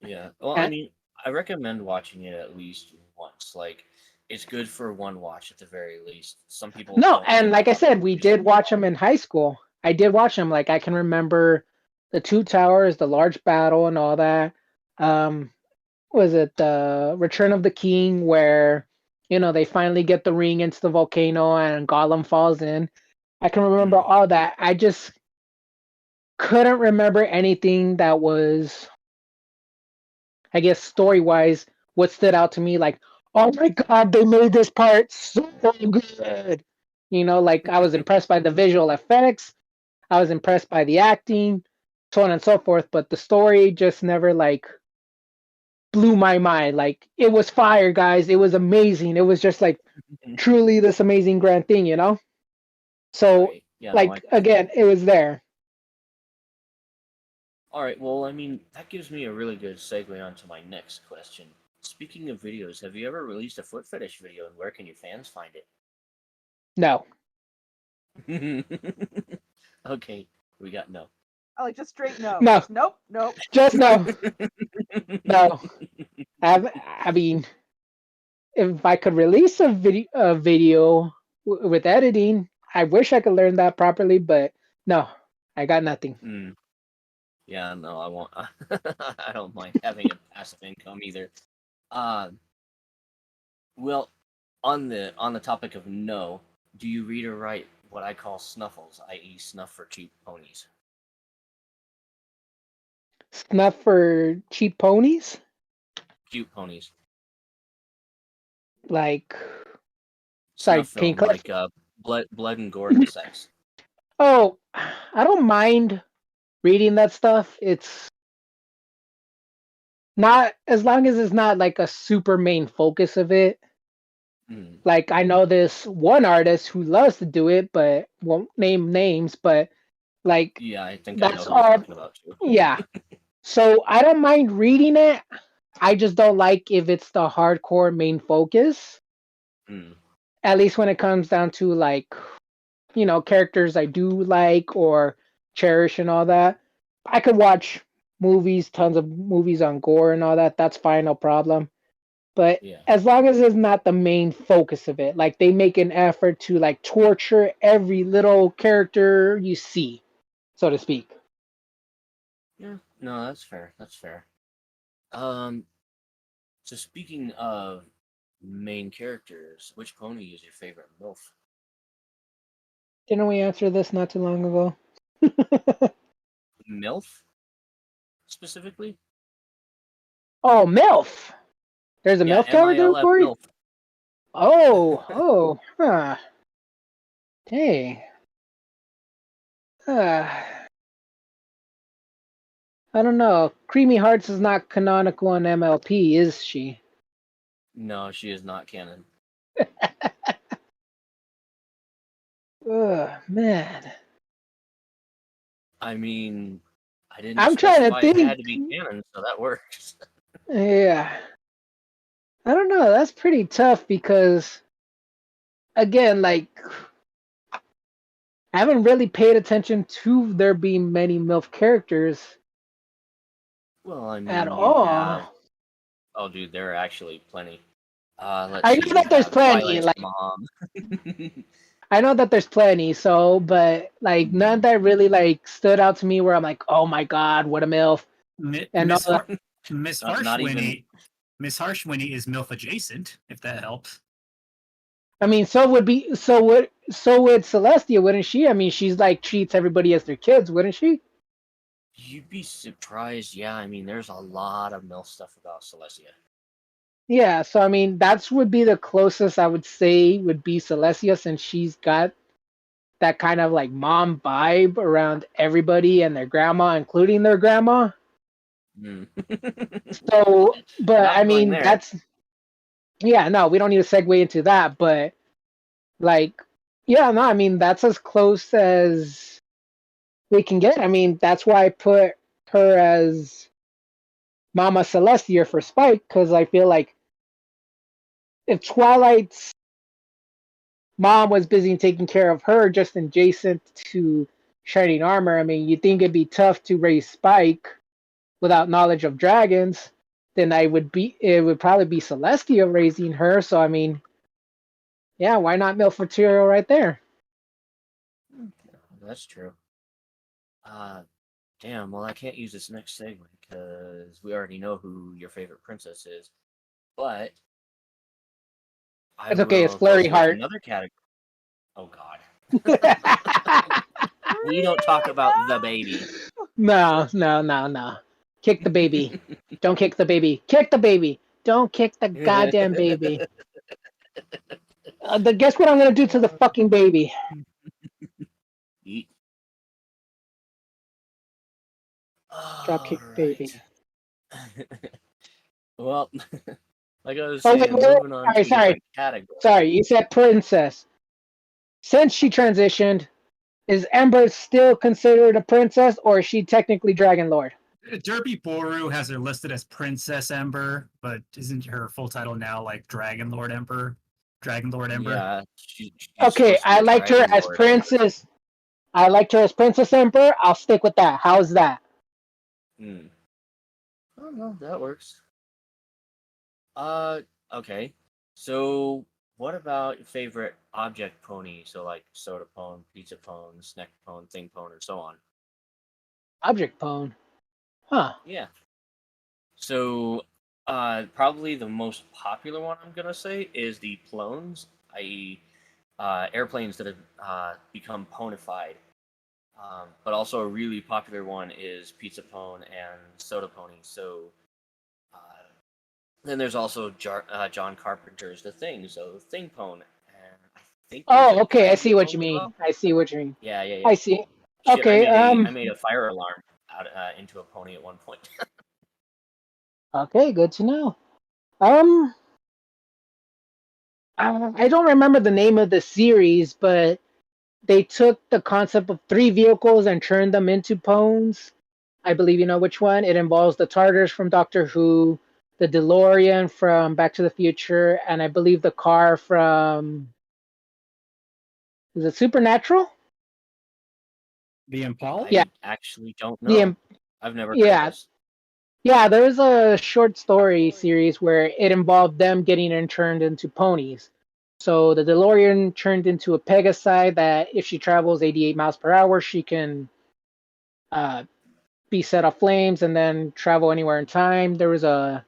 Yeah. Well, I And- mean, I recommend watching it at least once. Like, it's good for one watch at the very least. Some people no, don't and get the like I Hobbit said, we movies. did watch them in high school. I did watch them. Like I can remember the Two Towers, the large battle, and all that. Um, was it the Return of the King where they finally get the ring into the volcano and Gollum falls in? I can remember Mm. all that. I just couldn't remember anything that was, I guess, story wise, what stood out to me. Like, oh my god, they made this part so good. Like I was impressed by the visual effects. I was impressed by the acting, so on and so forth. But the story just never like blew my mind. Like it was fire, guys. It was amazing. It was just like truly this amazing grand thing. So Right. Yeah, no, I like get you. again, it was there. All right. Well, I mean, that gives me a really good segue onto my next question. Speaking of videos, have you ever released a foot fetish video, and where can your fans find No. it? Okay, we got no. I like just straight no. No. Just nope, nope. Just no. No. I mean, if I could release a video with editing, I wish I could learn that properly, but no, I got nothing. Mm. Yeah, no, I won't. I don't mind having a passive income either. Uh, well, on the topic of no, do you read or write what I call snuffles, i.e., snuff for cheap ponies? Snuff for cheap ponies? cute ponies. Like, sorry, Snuff can you film, clarify? like blood and gore and sex. Oh, I don't mind reading that stuff. It's not, as long as it's not like a super main focus of it. Mm. Like, I know this one artist who loves to do it, but won't name names, but like, Yeah, I think I know that's who you're all. talking about too. Yeah. So I don't mind reading it. I just don't like if it's the hardcore main focus. Mm. At least when it comes down to like, characters I do like or cherish and all that. I could watch movies, tons of movies on gore and all that. That's fine, no problem. But Yeah. as long as it's not the main focus of it, like they make an effort to like torture every little character you see, so to speak. Yeah. No, that's fair. That's fair. Um. So speaking of main characters, which pony is your favorite MILF? Didn't we answer this not too long ago? MILF specifically? Oh, MILF. There's a Yeah, MILF character MILF for you? MILF. Huh. Dang. Uh, I don't know. Creamy Hearts is not canonical on MLP, is she? No, she is not canon. Ugh, man. I mean, I didn't I'm trying to specify it think. had to be canon, so that works. Yeah. I don't know. That's pretty tough because, again, like, I haven't really paid attention to there being many MILF characters Well, I at mean, you have. all. Oh, dude, there are actually plenty. Let's I see. know You that there's have plenty. Twilight's Like, mom. I know that there's plenty. So, but like, none that really like stood out to me where I'm like, oh my god, what a MILF, and all Miss that. Miss Not even. Harshwinnie is MILF adjacent, if that helps. I mean, so would Celestia, wouldn't she? I mean, she's like treats everybody as their kids, wouldn't she? You'd be surprised. Yeah, I mean, there's a lot of MILF stuff about Celestia. Yeah, so I mean, that's would be the closest I would say would be Celestia, since she's got that kind of like mom vibe around everybody and their grandma, including their grandma. Mm. So, but I Not going mean, there. that's yeah, no, we don't need to segue into that, but like, yeah, no, I mean, that's as close as we can get. I mean, that's why I put her as Mama Celestia for Spike, because I feel like if Twilight's mom was busy taking care of her just adjacent to Shining Armor, I mean, you think it'd be tough to raise Spike without knowledge of dragons, then it would probably be Celestia raising her. So I mean, yeah, why not milk material right there? That's true. Damn. Well, I can't use this next segment because we already know who your favorite princess is. But I It's okay, it's will go Flurry with Heart. another category. Oh God. We don't talk about the baby. No, no, no, no. Kick the baby. Don't kick the baby. Kick the baby. Don't kick the goddamn baby. Guess what I'm gonna do to the fucking baby? Eat. Drop All kick the baby. right. Well, like I was Oh wait, saying, wait, moving on to a sorry. different category. Sorry, you said princess. Since she transitioned, is Ember still considered a princess, or is she technically Dragon Lord? Derpy Boru has her listed as Princess Ember, but isn't her full title now like Dragon Lord Ember? Dragon Lord Ember? Yeah, she's Okay, supposed to be Dragon Lord Ember. I liked her as Princess Ember. I'll stick with that. How's that? Hmm. Oh no, that works. Okay. So, what about your favorite object pony? So, like soda pone, pizza pone, snack pone, thing pone, or so on. Object Pone. Huh. Yeah. So, probably the most popular one I'm gonna say is the plones, i.e., airplanes that have become ponified. But also a really popular one is pizza pone and soda pony. So, uh, Then there's also John Carpenter's The Thing, so Thing Pone, and I think there's a Oh, okay. I Dragon see what Pone you as mean. well. I see what you mean. Yeah, yeah, yeah. I see. Shit, Okay. I made a fire alarm out into a pony at one point. Okay. Good to know. Um. I don't remember the name of the series, but they took the concept of three vehicles and turned them into pones. I believe you know which one. It involves the TARDIS from Doctor Who, the DeLorean from Back to the Future, and I believe the car from, is it Supernatural? The Impala? Yeah, I actually don't the know. I've never heard of yeah, this. yeah. There's a short story series where it involved them getting turned into ponies. So the DeLorean turned into a Pegasi that, if she travels 88 miles per hour, she can uh, be set off flames and then travel anywhere in time. There was a,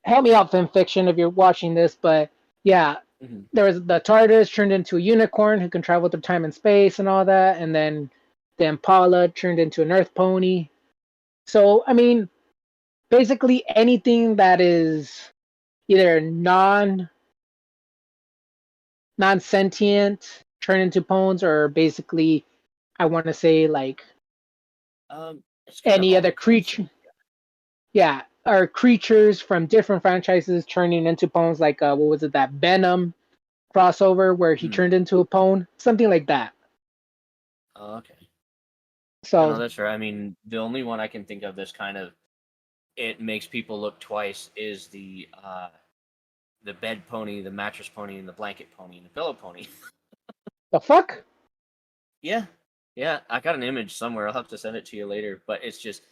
help me out, fan fiction, if you're watching this, but yeah, Hmm. there was the TARDIS turned into a unicorn who can travel through time and space and all that, and then the Impala turned into an Earth pony. So I mean, basically anything that is either non sentient turn into ponies, or basically, I want to say like It's kind of any all other inclusive. creature. Yeah, or creatures from different franchises turning into ponies. Like what was it, that Venom crossover where he Hmm. turned into a pone, something like that. Oh, okay. I know So that's right. I mean, the only one I can think of that's kind of it makes people look twice is the bed pony, the mattress pony, and the blanket pony, and the pillow pony. the fuck? Yeah, yeah. I got an image somewhere. I'll have to send it to you later. But it's just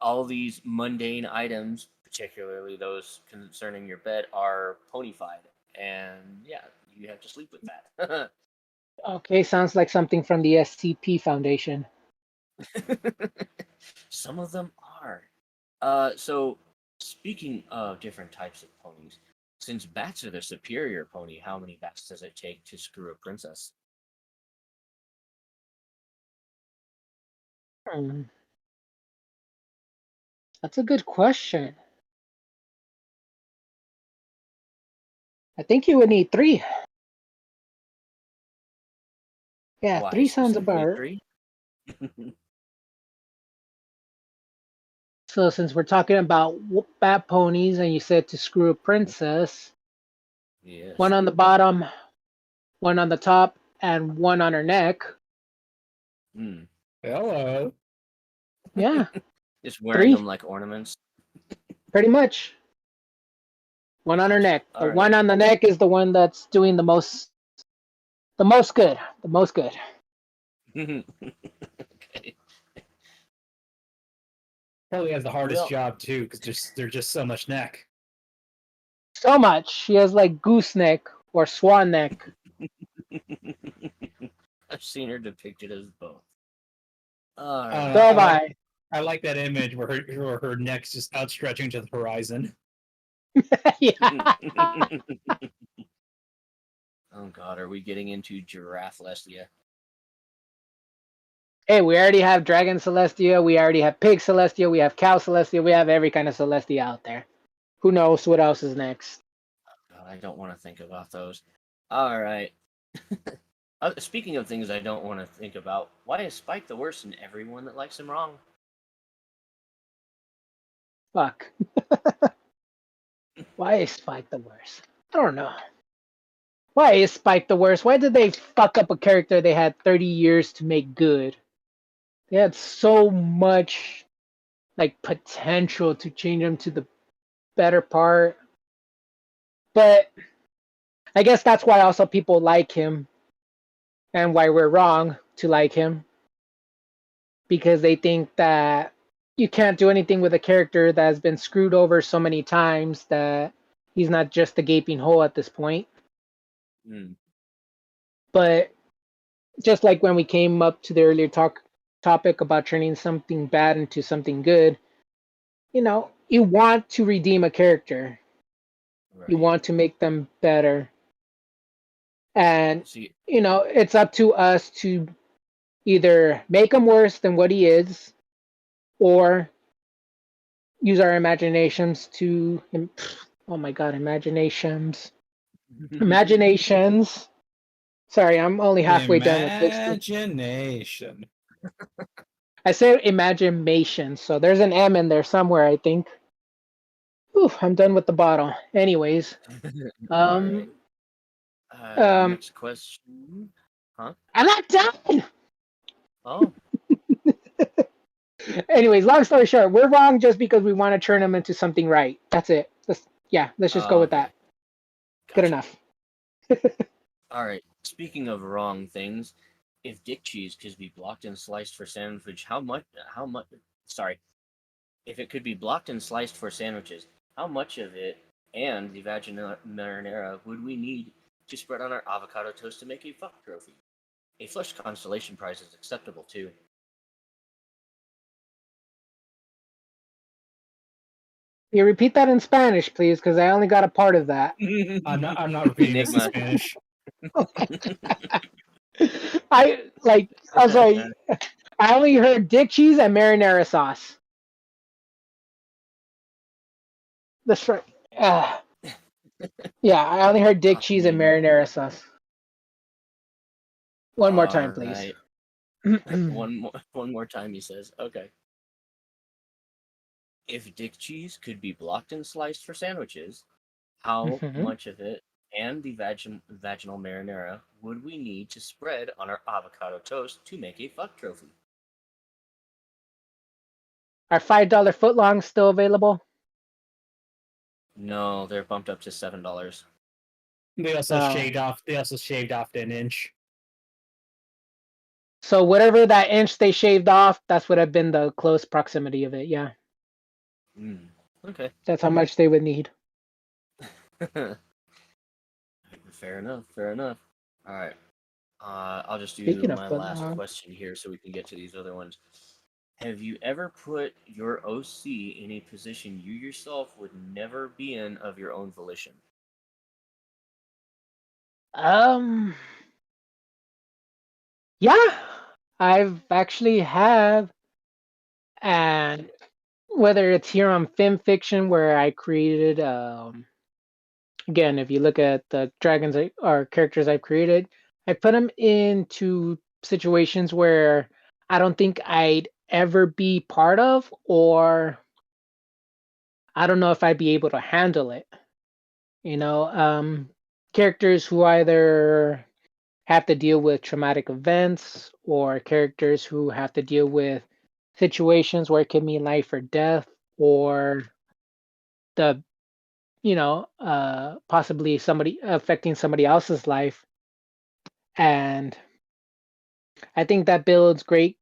all these mundane items, particularly those concerning your bed, are ponyfied, and yeah, you have to sleep with that. Okay, sounds like something from the SCP Foundation. Some of them are. So speaking of different types of ponies, since bats are the superior pony, how many bats does it take to screw a princess? Hmm, that's a good question. I think you would need three. Yeah, Why three sounds specifically about. three? So since we're talking about bat ponies, and you said to screw a princess, one Yes. on the bottom, one on the top, and one on her neck. Hmm. Hello. Yeah, Just wearing three, them like ornaments. pretty much. One on her Gotcha. neck. The All right. one on the neck is the one that's doing the most good, the most good. Okay. Probably has the hardest Well, job too, because there's just so much neck. So much. She has like gooseneck or swan neck. I've seen her depicted as both. All I don't So know. right. have I. I like that image where her neck's just outstretching to the horizon. Yeah. Oh God, are we getting into giraffe lestia? Hey, we already have dragon celestia. We already have pig celestia. We have cow celestia. We have every kind of celestia out there. Who knows what else is next? God, I don't want to think about those. All right. Speaking of things I don't want to think about, why is Spike the worst and everyone that likes him wrong? Fuck. Why is Spike the worst? I don't know. Why is Spike the worst? Why did they fuck up a character they had 30 years to make good? They had so much like potential to change him to the better part. But I guess that's why also people like him, and why we're wrong to like him, because they think that you can't do anything with a character that has been screwed over so many times that he's not just a gaping hole at this point. Hmm. But just like when we came up to the earlier topic about turning something bad into something good, you want to redeem a character. You Right. want to make them better. And See, it's up to us to either make him worse than what he is, or use our imaginations to. Oh my god, imaginations. Imaginations. Sorry, I'm only halfway done with whiskey. Imagination. I said imagination, so there's an M in there somewhere, I think. Ooh, I'm done with the bottle. Anyways, All right. um, Next question. Huh? I'm not done. Oh, Anyways, long story short, we're wrong just because we want to turn them into something right. That's it. Let's just go with okay. that. Good Gotcha. enough. All right. Speaking of wrong things, if dick cheese could be blocked and sliced for sandwich, how much? How much? Sorry. If it could be blocked and sliced for sandwiches, how much of it and the vagina marinara would we need to spread on our avocado toast to make a fuck trophy? A flush constellation prize is acceptable too. You repeat that in Spanish, please, because I only got a part of that. I'm not repeating this in Enigma. Spanish. I'm sorry. I only heard dick cheese and marinara sauce. That's right. Yeah, I only heard dick cheese and marinara sauce. One more time, please. Alright. One more time, he says. Okay. If dick cheese could be blocked and sliced for sandwiches, how Mhm. much of it and the vaginal marinara would we need to spread on our avocado toast to make a fuck trophy? Are $5 footlongs still available? No, they're bumped up to $7. They also Oh. shaved off. They also shaved off an inch. So whatever that inch they shaved off, that's would have been the close proximity of it. Yeah, Okay. that's how much they would need. Fair enough. Fair enough. All right. I'll just do Speaking of my last footlong, question here so we can get to these other ones. Have you ever put your OC in a position you yourself would never be in of your own volition? yeah, I've actually have, and whether it's here on Film Fiction where I created, again, if you look at the dragons or characters I've created, I put them into situations where I don't think I'd ever be part of, or I don't know if I'd be able to handle it. You know, characters who either have to deal with traumatic events or characters who have to deal with situations where it could mean life or death or the possibly somebody affecting somebody else's life. And I think that builds great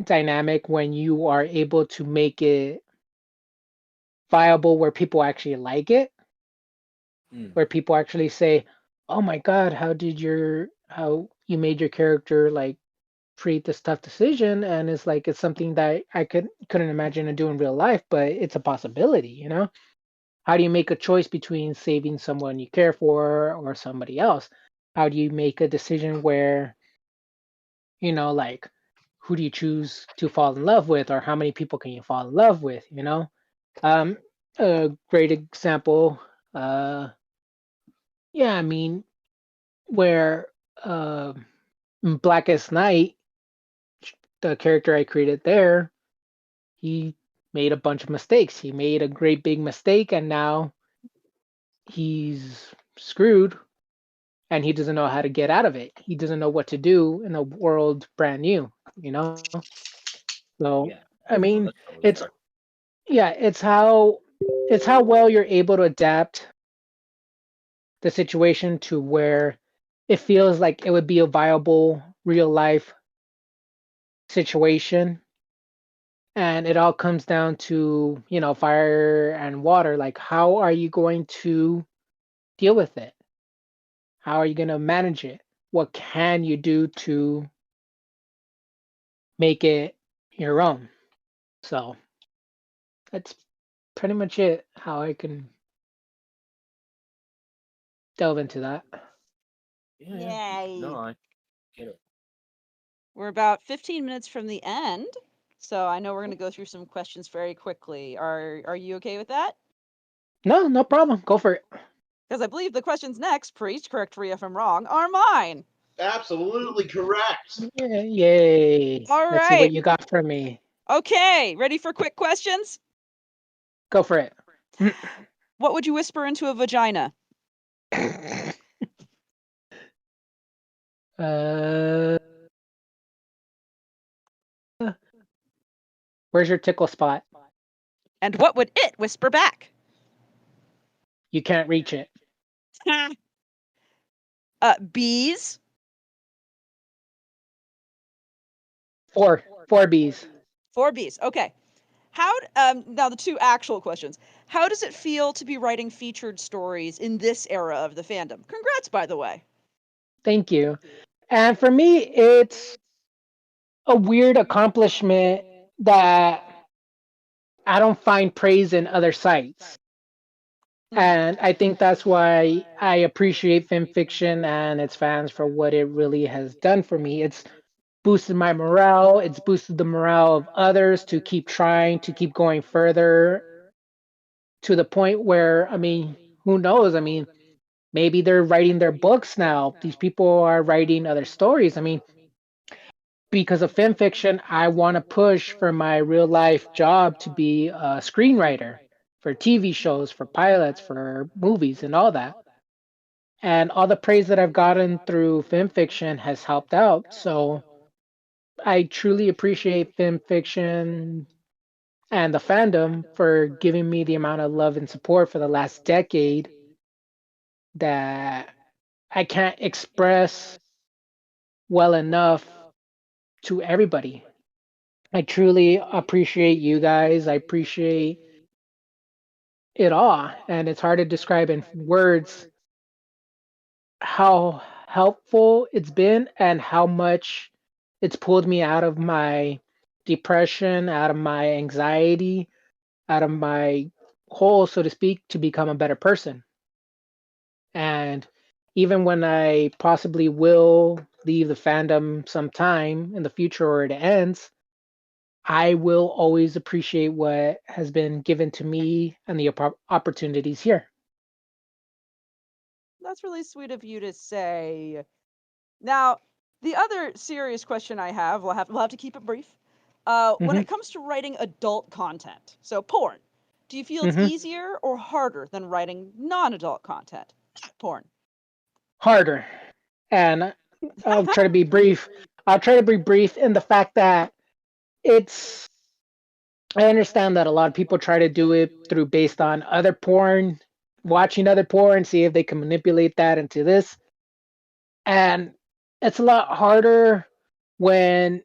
dynamic when you are able to make it viable where people actually like it, where people actually say, "Oh my God, how you made your character like create this tough decision?" And it's like it's something that I couldn't imagine to do in real life, but it's a possibility, you know? How do you make a choice between saving someone you care for or somebody else? How do you make a decision where, like who do you choose to fall in love with or how many people can you fall in love with, you know? Um a great example, yeah, I mean, where in Blackest Night, the character I created there, he made a bunch of mistakes. He made a great big mistake and now he's screwed and he doesn't know how to get out of it. He doesn't know what to do in a world brand new, you know? So, Yeah. I mean, No, that's totally it's fair. yeah, it's how well you're able to adapt the situation to where it feels like it would be a viable real life situation. And it all comes down to, fire and water. Like, how are you going to deal with it? How are you going to manage it? What can you do to make it your own? So that's pretty much it, how I can delve into that. Yeah. Yay. No, I get it. We're about 15 minutes from the end. So I know we're going to go through some questions very quickly. Are you okay with that? No problem. Go for it. Because I believe the questions next, Priest, correct me if I'm wrong, are mine. Absolutely correct. Yay. All Let's see what right. you got for me. Okay, ready for quick questions? Go for it. What would you whisper into a vagina? Where's your tickle spot? And what would it whisper back? You can't reach it. Bees. Four B's. 4 B's. Okay. Now the two actual questions. How does it feel to be writing featured stories in this era of the fandom? Congrats, by the way. Thank you. And for me, it's a weird accomplishment that I don't find praise in other sites. And I think that's why I appreciate fan fiction and its fans for what it really has done for me. It's boosted my morale, it's boosted the morale of others to keep trying, to keep going further to the point where, I mean, who knows? I mean, maybe they're writing their books now. These people are writing other stories. I mean, because of fan fiction, I want to push for my real life job to be a screenwriter for TV shows, for pilots, for movies, and all that. And all the praise that I've gotten through fan fiction has helped out. So I truly appreciate fan fiction and the fandom for giving me the amount of love and support for the last decade that I can't express well enough to everybody. I truly appreciate you guys. I appreciate it all. And it's hard to describe in words how helpful it's been and how much it's pulled me out of my depression, out of my anxiety, out of my hole, so to speak, to become a better person. And even when I possibly will leave the fandom sometime in the future or it ends, I will always appreciate what has been given to me and the opportunities here. That's really sweet of you to say. Now, the other serious question I have, we'll have to keep it brief. When Hmm. it comes to writing adult content, so porn, do you feel it's Hmm. easier or harder than writing non-adult content? Porn. Harder. And I'll try to be brief. I'll try to be brief in the fact that it's, I understand that a lot of people try to do it through based on other porn, watching other porn, see if they can manipulate that into this. And it's a lot harder when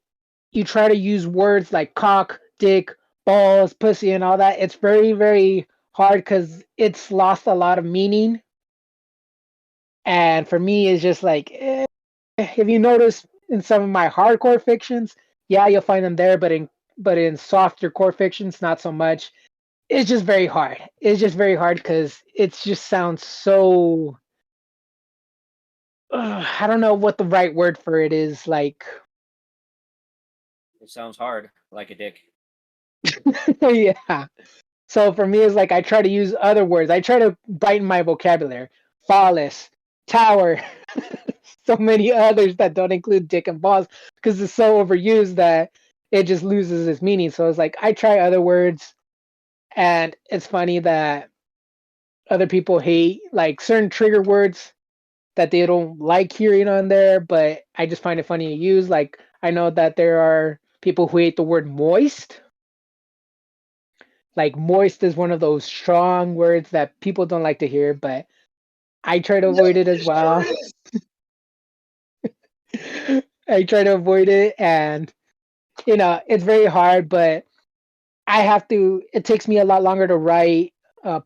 you try to use words like cock, dick, balls, pussy, and all that. It's very, very hard because it's lost a lot of meaning. And for me, it's just like, if you notice in some of my hardcore fictions, yeah, you'll find them there, but in softer core fictions, not so much. It's just very hard. It's just very hard because it just sounds so. I don't know what the right word for it is. Like, It sounds hard, like a dick. yeah. So for me, it's like I try to use other words. I try to brighten my vocabulary. Phallus, tower, so many others that don't include dick and balls because it's so overused that it just loses its meaning. So it's like I try other words, and it's funny that other people hate like certain trigger words that they don't like hearing on there, but I just find it funny to use. Like I know that there are people who hate the word moist. Like moist is one of those strong words that people don't like to hear, but I try to avoid it as It sure well. is. I try to avoid it, and it's very hard, but I have to. It takes me a lot longer to write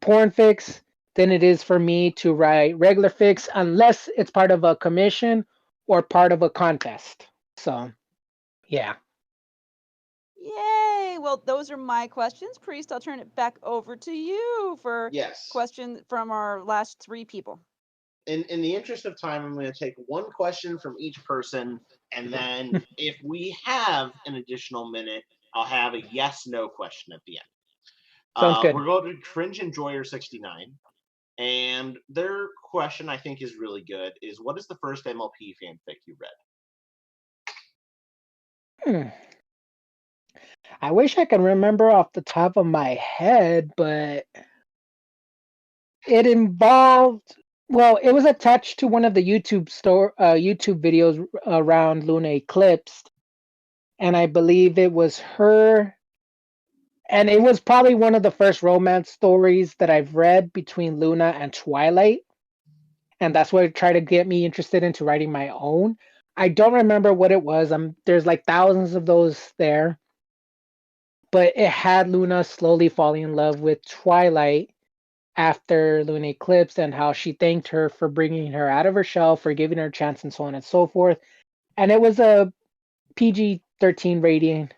porn fix than it is for me to write regular fix, unless it's part of a commission or part of a contest. So, yeah. Yay! Well, those are my questions. Priest, I'll turn it back over to you for Yes. question from our last 3 people. In the interest of time, I'm going to take one question from each person, and then if we have an additional minute, I'll have a yes/no question at the end. Sounds good. We're going to Cringe Enjoyer 69, and their question I think is really good. Is what is the first MLP fanfic you read? Hmm. I wish I could remember off the top of my head, but it involved. Well, it was attached to one of the YouTube videos around Luna Eclipse, and I believe it was her. And it was probably one of the first romance stories that I've read between Luna and Twilight. And that's what tried to get me interested into writing my own. I don't remember what it was. There's like thousands of those there. But it had Luna slowly falling in love with Twilight after Luna Eclipse and how she thanked her for bringing her out of her shell, for giving her a chance, and so on and so forth. And it was a PG-13 rating,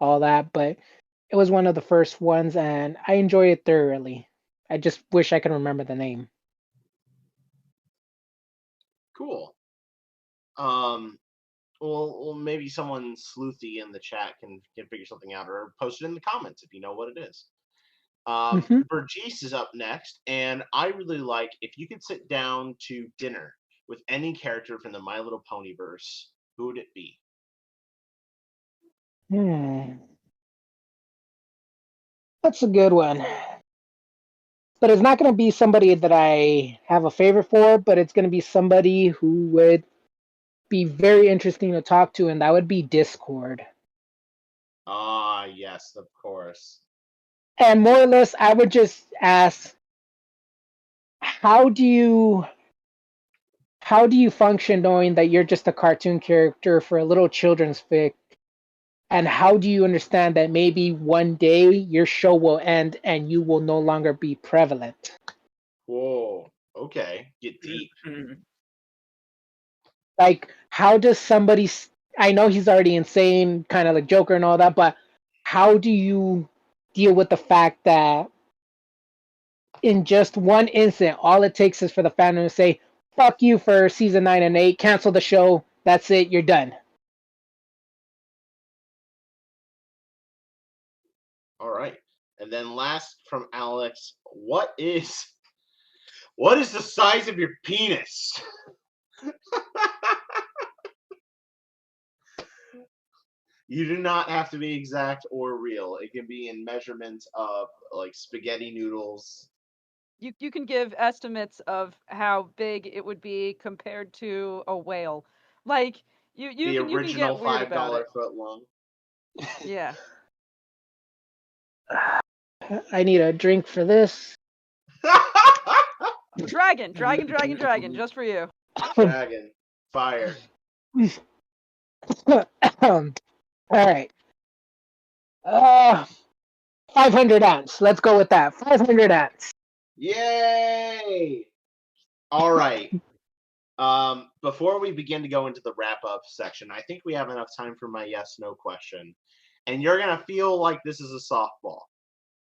all that, but it was one of the first ones, and I enjoy it thoroughly. I just wish I could remember the name. Cool. Well, maybe someone sleuthy in the chat can figure something out, or post it in the comments if you know what it is. Burgess is up next, and I really like if you could sit down to dinner with any character from the My Little Pony verse, who would it be? That's a good one. But it's not going to be somebody that I have a favorite for, but it's going to be somebody who would be very interesting to talk to, and that would be Discord. Ah, yes, of course. And more or less, I would just ask, how do you function knowing that you're just a cartoon character for a little children's fic? And how do you understand that maybe one day your show will end and you will no longer be prevalent? Whoa, okay, get deep. Like, how does somebody? I know he's already insane, kind of like Joker and all that, but how do you deal with the fact that in just one instant, all it takes is for the fandom to say, "Fuck you" for season 9 and 8, cancel the show. That's it. You're done. All right, and then last from Alex, what is the size of your penis? You do not have to be exact or real. It can be in measurements of like spaghetti noodles. You can give estimates of how big it would be compared to a whale. Like you The can original get weird about $5 it. foot long. Yeah. I need a drink for this. Dragon, just for you. Dragon. Fire. All right. 500 ants. Let's go with that. 500 ants. Yay! All right. Before we begin to go into the wrap-up section, I think we have enough time for my yes/no question. And you're going to feel like this is a softball.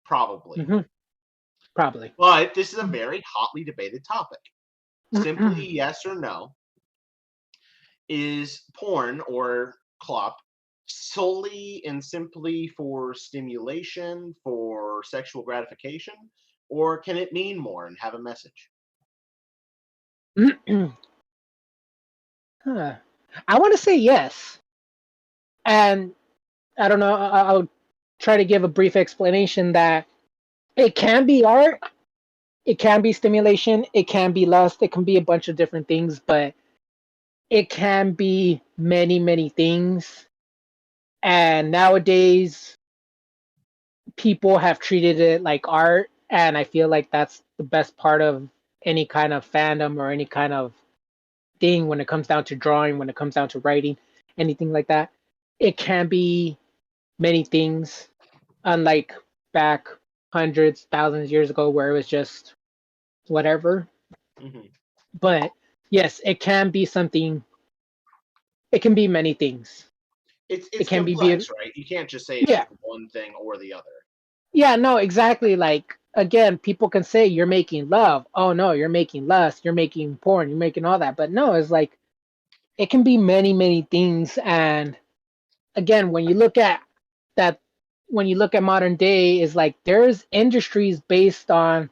Probably. Probably. But this is a very hotly debated topic. Simply yes or no. Is porn or clop solely and simply for stimulation, for sexual gratification, or can it mean more and have a message? I want to say yes. And I don't know, I'll try to give a brief explanation that it can be art, it can be stimulation, it can be lust, it can be a bunch of different things, but it can be many, many things. And nowadays, people have treated it like art, and I feel like that's the best part of any kind of fandom or any kind of thing when it comes down to drawing, when it comes down to writing, anything like that. It can be many things, unlike back hundreds, thousands years ago where it was just whatever. But yes, it can be something. It can be many things. It's It can complex, right? You can't just say it's Yeah. just one thing or the other. Yeah, no, exactly. Like, again, people can say you're making love. Oh no, you're making lust, you're making porn, you're making all that. But no, it's like it can be many, many things. And again, when you look at that when you look at modern day is like there's industries based on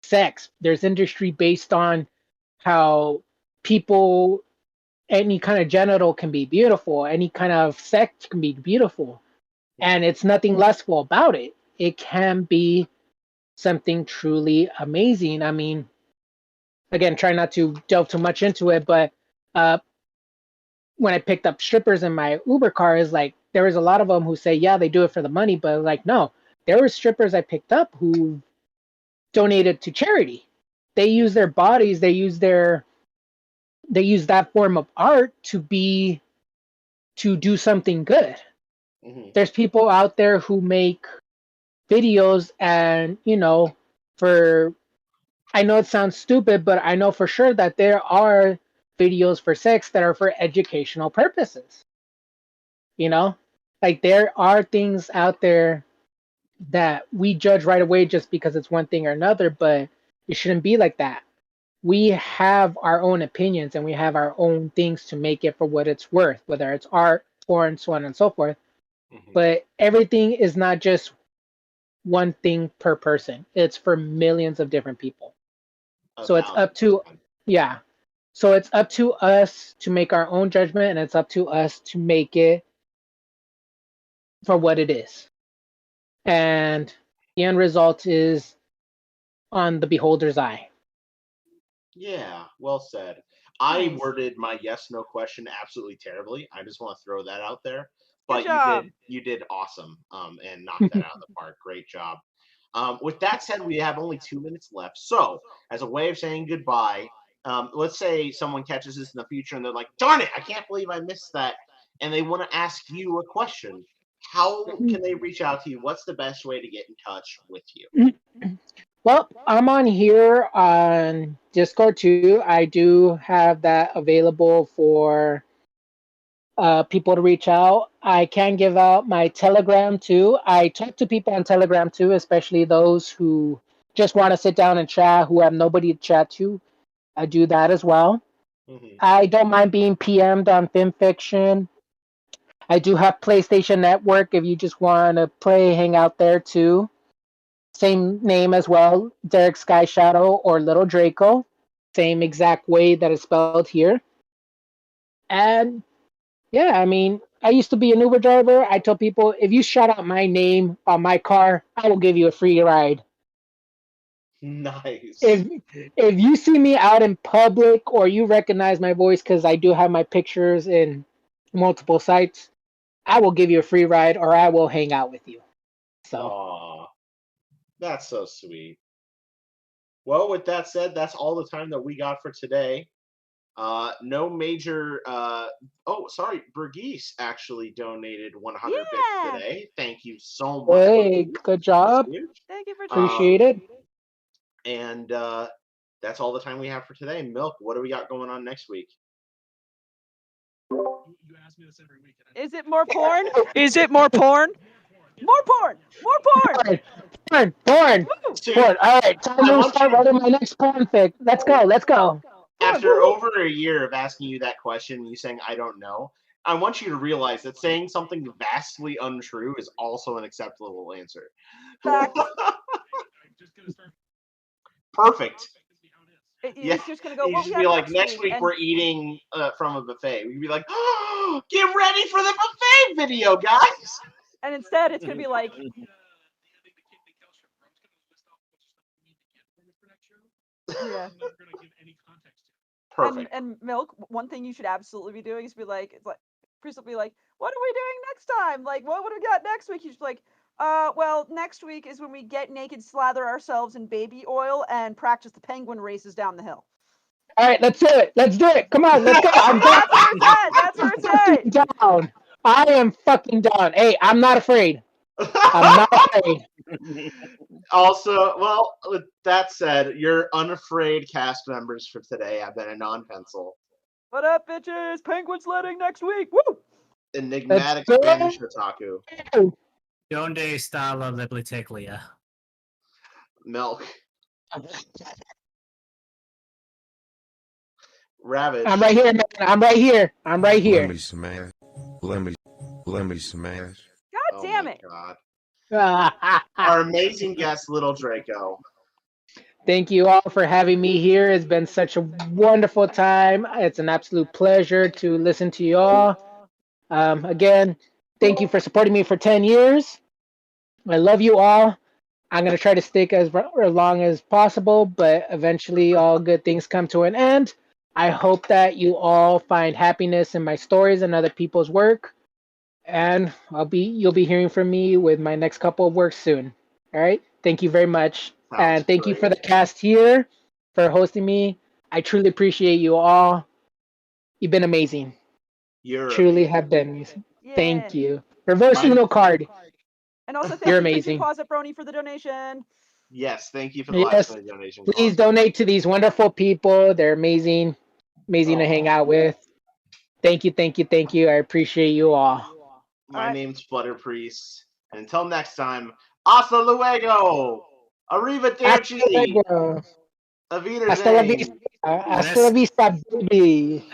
sex. There's industry based on how people, any kind of genital can be beautiful, any kind of sex can be beautiful, and it's nothing lustful about it. It can be something truly amazing. I mean, again, try not to delve too much into it, but uh, when I picked up strippers in my Uber car, is like there was a lot of them who say, yeah, they do it for the money, but like no, there were strippers I picked up who donated to charity. They use their bodies, they use that form of art to do something good. Mhm. There's people out there who make videos and, for I know it sounds stupid, but I know for sure that there are videos for sex that are for educational purposes. You know? Like there are things out there that we judge right away just because it's one thing or another, but it shouldn't be like that. We have our own opinions and we have our own things to make it for what it's worth, whether it's art, porn, so on and so forth. Mhm. But everything is not just one thing per person. It's for millions of different people. So it's up to, 1,000%. yeah. So it's up to us to make our own judgment and it's up to us to make it for what it is. And the end result is on the beholder's eye. Yeah, well said. I Nice. worded my yes no question absolutely terribly. I just want to throw that out there. Good But job. you did awesome. And knocked that out of the park. Great job. With that said, we have only 2 minutes left. So, as a way of saying goodbye, let's say someone catches this in the future and they're like, "Darn it, I can't believe I missed that," and they want to ask you a question. How can they reach out to you? What's the best way to get in touch with you? Well, I'm on here on Discord too. I do have that available for people to reach out. I can give out my Telegram too. I talk to people on Telegram too, especially those who just want to sit down and chat, who have nobody to chat to. I do that as well. Mhm. I don't mind being PM'd on FinFiction. I do have PlayStation Network if you just want to play, hang out there too. Same name as well, Derek Sky Shadow or Little Draco. Same exact way that it's spelled here. And yeah, I mean, I used to be an Uber driver. I tell people if you shout out my name on my car, I will give you a free ride. Nice. If if you see me out in public or you recognize my voice because I do have my pictures in multiple sites, I will give you a free ride or I will hang out with you. So Aw, that's so sweet. Well, with that said, that's all the time that we got for today. No major. Oh, sorry, Burgess actually donated 100 bits Yeah. today. Thank you so much, hey, Burgess. good That's job. huge. Thank you for Appreciate Um, it. and that's all the time we have for today. Milk, what do we got going on next week? You ask me this every week. Is it more porn? Is it more porn? More porn! More porn! Porn. Woo! Dude, Porn. All right, time I to want start you. writing my next porn fic. Let's go. Let's go. Porn! After Woo! over a year of asking you that question, you saying I don't know, I want you to realize that saying something vastly untrue is also an acceptable answer. Facts. I'm just gonna start. Perfect. Yeah, He's just gonna go. you What we just be have like, next next week, week and we're eating from a buffet. We'd be like, oh, get ready for the buffet video, guys. instead it's gonna be like, yeah. Perfect. And Milk. One thing you should absolutely be doing is be like, it's like, Chris will be like, what are we doing next time? Like, what would we got next week? You just be like, well, next week is when we get naked, slather ourselves in baby oil, and practice the penguin races down the hill. All right, let's do it. Let's do it. Come on, let's go. I'm down. That's where it's at. That's where it's Fucking at. down. I am fucking down. Hey, I'm not afraid. I'm not afraid. Also, well, with that said, your unafraid cast members for today have been a non-pencil, What up, bitches? Penguin sledding next week. Woo! Let's enigmatic go. Spanish otaku, Donde está la biblioteca? Milk, Ravage. I'm right here, man. I'm right here. I'm right Let here. me smash. Let me smash. God Oh damn my it. god. our amazing guest, Little Draco. Thank you all for having me here. It's been such a wonderful time. It's an absolute pleasure to listen to you all. Again, thank you for supporting me for 10 years. I love you all. I'm going to try to stick as long as possible, but eventually all good things come to an end. I hope that you all find happiness in my stories and other people's work. And you'll be hearing from me with my next couple of works soon. All right. Thank you very much. Sounds And thank you for the great. cast here for hosting me. I truly appreciate you all. You've been amazing. You're Truly amazing. have been amazing. Yeah. Thank you. Reverse Mine- Uno card. And also thank You're you, Fixie amazing. Closet Brony, for the donation. Yes, thank you for the Yes. last minute donation. Please Closet. donate to these wonderful people. They're amazing. Amazing to Aw. hang out with. Thank you, thank you, thank you. I appreciate you all. My Alright. name's Butter Priest. And until next time, hasta luego! Hasta Arrivederci! luego. Auf Hasta la Wiedersehen! vista. Hasta la vista, baby.